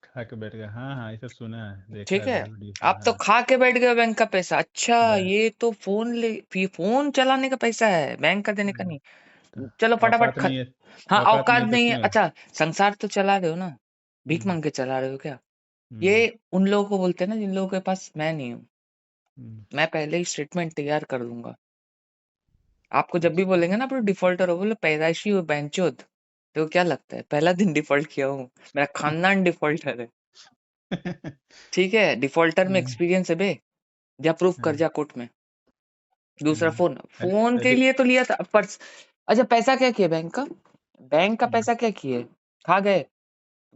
खा के बैठ गया, हाँ हाँ, ये सब सुना है, देखा ठीक है है, वीडियो सब, आप तो हाँ। खा के बैठ गए हो बैंक का पैसा। अच्छा बस। ये तो फोन चलाने का पैसा है, बैंक का देने का हम्म, नहीं। चलो फटाफट औकात नहीं है। हाँ औकात नहीं औकात है तो नहीं है, क्यों है? अच्छा संसार तो चला रहे हो ना, भीख हम्म मांग के चला रहे हो क्या? ये हम्म उन लोगों को बोलते हैं ना जिन लोगों के पास मैं नहीं हूँ। हम्म। मैं पहले ही स्टेटमेंट तैयार कर दूंगा। आपको जब भी अच्छा। बोलेंगे ना आप डिफॉल्टर हो, बोले पैदाइशी हो बैंचोद, तो क्या लगता है पहला दिन डिफॉल्ट किया हूँ, मेरा खानदान डिफॉल्टर है। ठीक है, डिफॉल्टर में हाँ एक्सपीरियंस है बे, जा प्रूफ कर हाँ जा कोर्ट में। दूसरा हाँ। फोन, अरे फोन के अरे। लिए तो लिया था पर्स। अच्छा पैसा क्या किया बैंक का, बैंक का हम्म पैसा क्या किए, खा गए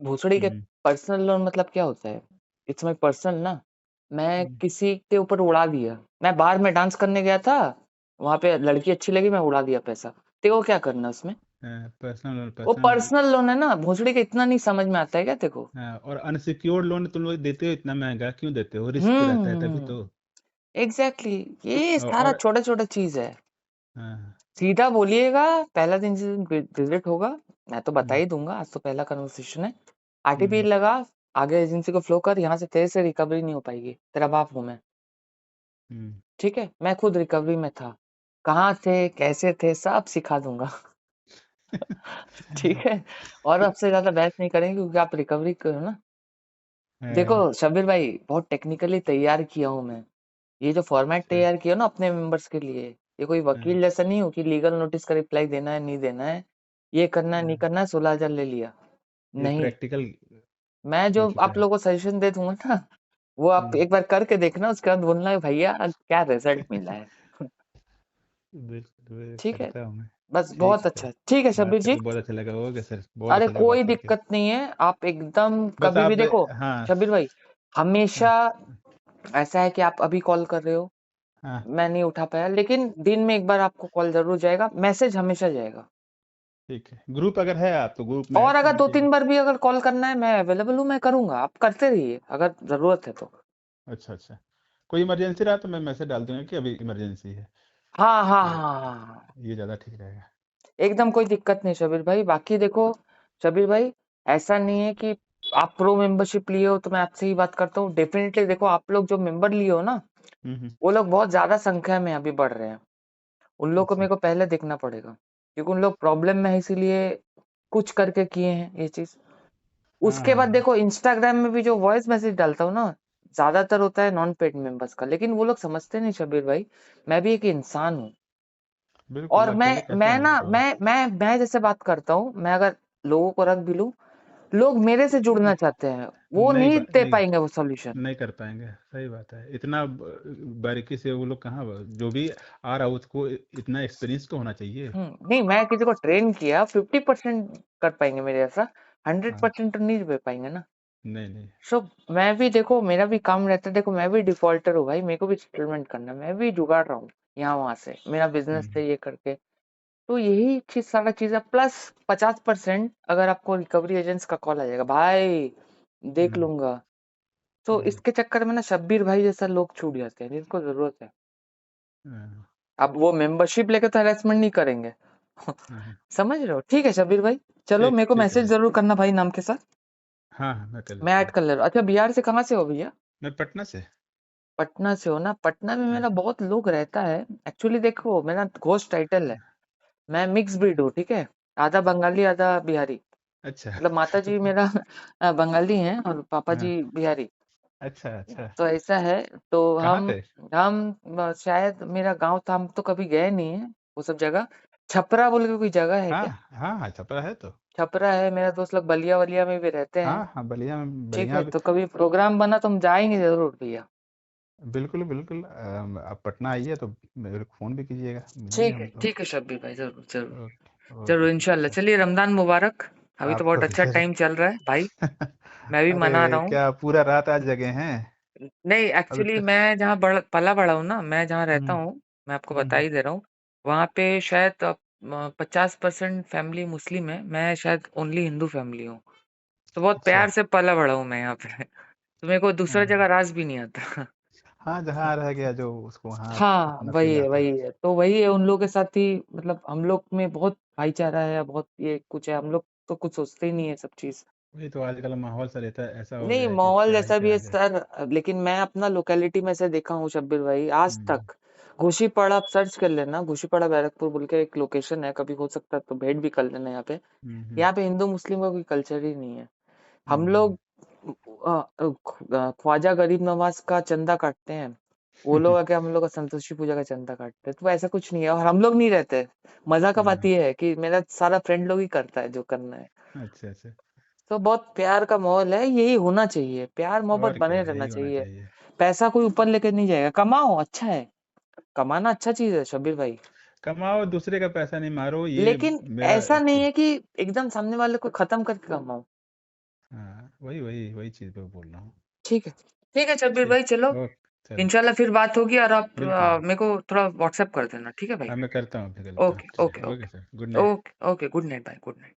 भूसड़ी के। हम्म पर्सनल लोन मतलब क्या होता है, इट्स माय पर्सनल ना, मैं हम्म। किसी के ऊपर उड़ा दिया। मैं बार में डांस करने गया था, वहां पे लड़की अच्छी लगी, मैं उड़ा दिया पैसा, तेरे को क्या करना उसमें। पर्सनल लोन, वो पर्सनल। पर्सनल लोन है ना, भोसड़ी के इतना नहीं समझ में आता है क्या तेको। हाँ, और अनसिक्योर्ड लोन तुम लोग देते हो, इतना महंगा क्यों देते हो? रिस्क रहता है तभी तो। एग्जैक्टली, ये सारा और छोटा छोटा चीज है। हाँ। सीधा बोलिएगा, पहला दिन जिस दिन विजिट होगा, मैं तो बता हम्म ही दूंगा, आज तो पहला कन्वर्सेशन है, आरटीपी हम्म लगा, आगे एजेंसी को फ्लो कर, यहाँ से तेरे से रिकवरी नहीं हो पाएगी, तेरा बाप हूं मैं। हम्म। ठीक है, मैं खुद रिकवरी में था, कहाँ थे कैसे थे सब सिखा दूंगा। ठीक है, और आपसे ज्यादा बहस नहीं करेंगे क्योंकि आप रिकवरी करो ना। देखो हाँ, शबीर भाई, बहुत टेक्निकली तैयार किया हूँ मैं, ये जो फॉर्मेट अच्छा। तैयार किया ना अपने मेंबर्स के लिए, ये कोई हाँ, वकील जैसा नहीं हो कि लीगल नोटिस का रिप्लाई देना है नहीं देना है, ये करना है नहीं हाँ, करना है, 16,000 ले लिया। ये नहीं, प्रैक्टिकल मैं हो जो चुका आप है। लोगों को सजेशन दे दूंगा ना, वो आप हम्म। एक बार करके देखना, उसके बाद बोलना है भैया क्या रिजल्ट मिला है। बिल्कुल बिल्कुल, ठीक है, करता हूँ मैं। बस ठीक बहुत है सर, अच्छा, ठीक है बात शब्बीर जी। करके बहुत अच्छा लगा। ओके सर, बहुत अरे अच्छा लगा कोई बात करके। दिक्कत नहीं है, आप एकदम बस कभी भी आप देखो हाँ शब्बीर भाई, हाँ हमेशा ऐसा है कि आप अभी कॉल कर रहे हो, हाँ। मैं नहीं उठा पाया, लेकिन दिन में एक बार आपको कॉल जरूर जाएगा, मैसेज हमेशा जाएगा। ठीक है, ग्रुप अगर है आप तो ग्रुप में और ऐड कर अगर दो दीजिएगा। तीन बार भी अगर कॉल करना है, मैं अवेलेबल हूँ, मैं करूंगा, आप करते रहिए अगर जरूरत है तो। अच्छा अच्छा, कोई इमरजेंसी रहा तो मैं मैसेज डाल दूंगा कि अभी इमरजेंसी है। हाँ हाँ तो हाँ हाँ हाँ। ये ज़्यादा ठीक रहेगा। एकदम कोई दिक्कत नहीं शबीर भाई। बाकी देखो शबीर भाई, ऐसा नहीं है कि आप प्रो मेंबरशिप लिए हो तो मैं आपसे ही बात करता हूँ। डेफिनेटली देखो, आप लोग जो मेंबर लिए हो ना, हम्म। वो लोग बहुत ज्यादा संख्या में अभी बढ़ रहे हैं। उन लोग को अच्छा। मेरे को पहले देखना पड़ेगा, क्योंकि उन लोग प्रॉब्लम में है, इसीलिए कुछ करके किए हैं ये चीज। हाँ उसके हाँ बाद हाँ। देखो इंस्टाग्राम में भी जो वॉइस मैसेज डालता हूँ ना, ज्यादातर होता है नॉन पेड मेंबर्स का, लेकिन वो लोग समझते नहीं शब्बीर भाई, मैं भी एक इंसान हूँ। बिल्कुल और अकेले कैसे मैं हम ना लोग मैं जैसे बात करता हूँ, मैं अगर लोगों को रख भी लूं, लोग मेरे से जुड़ना चाहते हैं, वो नहीं दे नहीं पाएंगे वो सॉल्यूशन। नहीं कर पाएंगे। सही बात है। इतना बारीकी से वो लोग कहाँ जो भी आ रहा है उसको इतना एक्सपीरियंस तो होना चाहिए। नहीं, मैं किसी को ट्रेन किया 50% कर पाएंगे मेरे जैसा, हाँ 100% तो नहीं दे पाएंगे ना। नहीं नहीं। सो मैं भी देखो, मेरा भी काम रहता है, देखो मैं भी डिफॉल्टर हूँ भाई, मेरे को भी सेटलमेंट करना है, मैं भी जुगाड़ रहा हूँ यहाँ वहां से, मेरा बिजनेस हम्म से ये करके। तो यही चीज, सारा चीज है, प्लस 50% अगर आपको रिकवरी एजेंट्स का कॉल आ जाएगा भाई, देख हम्म लूंगा। तो हम्म, इसके चक्कर में ना शब्बीर भाई जैसा लोग छूट जाते हैं जिनको जरूरत है। हाँ अब वो मेंबरशिप लेके तो हरासमेंट नहीं करेंगे। हाँ समझ रहे हो? ठीक है शब्बीर भाई, चलो मेरे को ठीक है मैसेज भाई। जरूर करना भाई नाम के साथ, हाँ हाँ मैं कर मैं लेता ऐड हूँ। कर ले रहा हूँ। अच्छा, बिहार से कहाँ से हो भैया? मैं पटना से। पटना से हो ना? पटना में हाँ मेरा बहुत लोग रहता है। एक्चुअली देखो, मेरा घोस्ट टाइटल है, मैं मिक्स ब्रीड हूँ, ठीक है? आधा बंगाली आधा बिहारी। अच्छा मतलब माता तो जी मेरा बंगाली हैं और पापा हाँ जी बिहारी। अच्छा अच्छा। तो ऐसा है। तो कहाँ पे? शायद मेरा गांव था, हम तो कभी गए नहीं है वो सब जगह। छपरा बोल के कोई जगह है हाँ क्या? हाँ हाँ छपरा है तो। छपरा है, मेरा दोस्त लोग बलिया वलिया में भी रहते हैं। हाँ हाँ बलिया में ठीक बलिया है, में तो कभी प्रोग्राम बना तो हम जाएंगे जरूर भैया। बिल्कुल बिल्कुल आप पटना आइए तो मेरे को फोन भी कीजिएगा मिलेंगे हम लोग। ठीक है शब्बीर भाई, जरूर जरूर। ओके ओके जरूर ठीक है इंशाल्लाह। सर। चलिए, रमजान मुबारक। अभी तो आपको बहुत भी अच्छा सर। टाइम चल रहा है भाई, मैं भी मना अरे रहा हूँ। क्या पूरा रात आज जगे हैं? नहीं, अभी एक्चुअली तक। मैं जहाँ पला बड़ा हूँ ना, मैं जहाँ रहता हम्म हूँ, मैं आपको बता हम्म। ही दे रहा हूँ। वहाँ पे शायद 50% फैमिली मुस्लिम है, मैं शायद ओनली हिंदू फैमिली हूँ। तो बहुत अच्छा। प्यार से पला बड़ा हूँ मैं यहाँ पे। तो मेरे को दूसरा हाँ जगह राज भी नहीं आता। हाँ जहाँ रह गया जो उसको वहाँ हाँ, अपना फील वही है आता है। वही है, तो वही है उन लोगों के साथ ही, मतलब हम लोग में बहुत भाईचारा है, बहुत ये कुछ है, हम लोग तो कुछ सोचते ही नहीं है सब चीज। वही तो आजकल माहौल सा रहता है ऐसा हो नहीं, गया है कि माहौल क्या ही जैसा भी कहा है जाए। सर, लेकिन मैं अपना लोकेलिटी में से देखा हूँ शब्बीर भाई, आज हम्म तक घोशीपाड़ा आप सर्च कर लेना, घोशीपाड़ा बैरकपुर बोल के एक लोकेशन है, कभी हो सकता है तो भेंट भी कर लेना यहाँ पे। हम्म। यहाँ पे हिंदू मुस्लिम का कोई कल्चर ही नहीं है। हम हम्म, लोग ख्वाजा गरीब नवाज का चंदा काटते हैं, वो लोग आके हम लोग का संतोषी पूजा का चंदा काटते हैं, तो ऐसा कुछ नहीं है, और हम लोग नहीं रहते। मजा का बात हाँ यह है कि मेरा सारा फ्रेंड लोग ही करता है जो करना है। अच्छा अच्छा। तो बहुत प्यार का माहौल है, यही होना चाहिए, प्यार मोहब्बत और बने क्या रहना यही होना चाहिए। चाहिए। पैसा कोई ऊपर लेके नहीं जाएगा, कमाओ अच्छा है, कमाना अच्छा चीज है शब्बीर भाई। कमाओ दूसरे का पैसा नहीं मारो ये लेकिन मेरा ऐसा नहीं है कि एकदम सामने वाले को खत्म करके कमाओ। हाँ वही वही वही चीज मैं बोल रहा हूँ। ठीक है, ठीक है शब्बीर ठीक। भाई, चलो ओके चलो। इंशाल्लाह फिर बात होगी, और आप बिल्कुल मेरे को थोड़ा व्हाट्सएप कर देना, ठीक है भाई? हाँ मैं करता हूँ अभी करता हूँ ओके चलिए okay okay okay sir good night. Okay okay, good night भाई, गुड नाइट।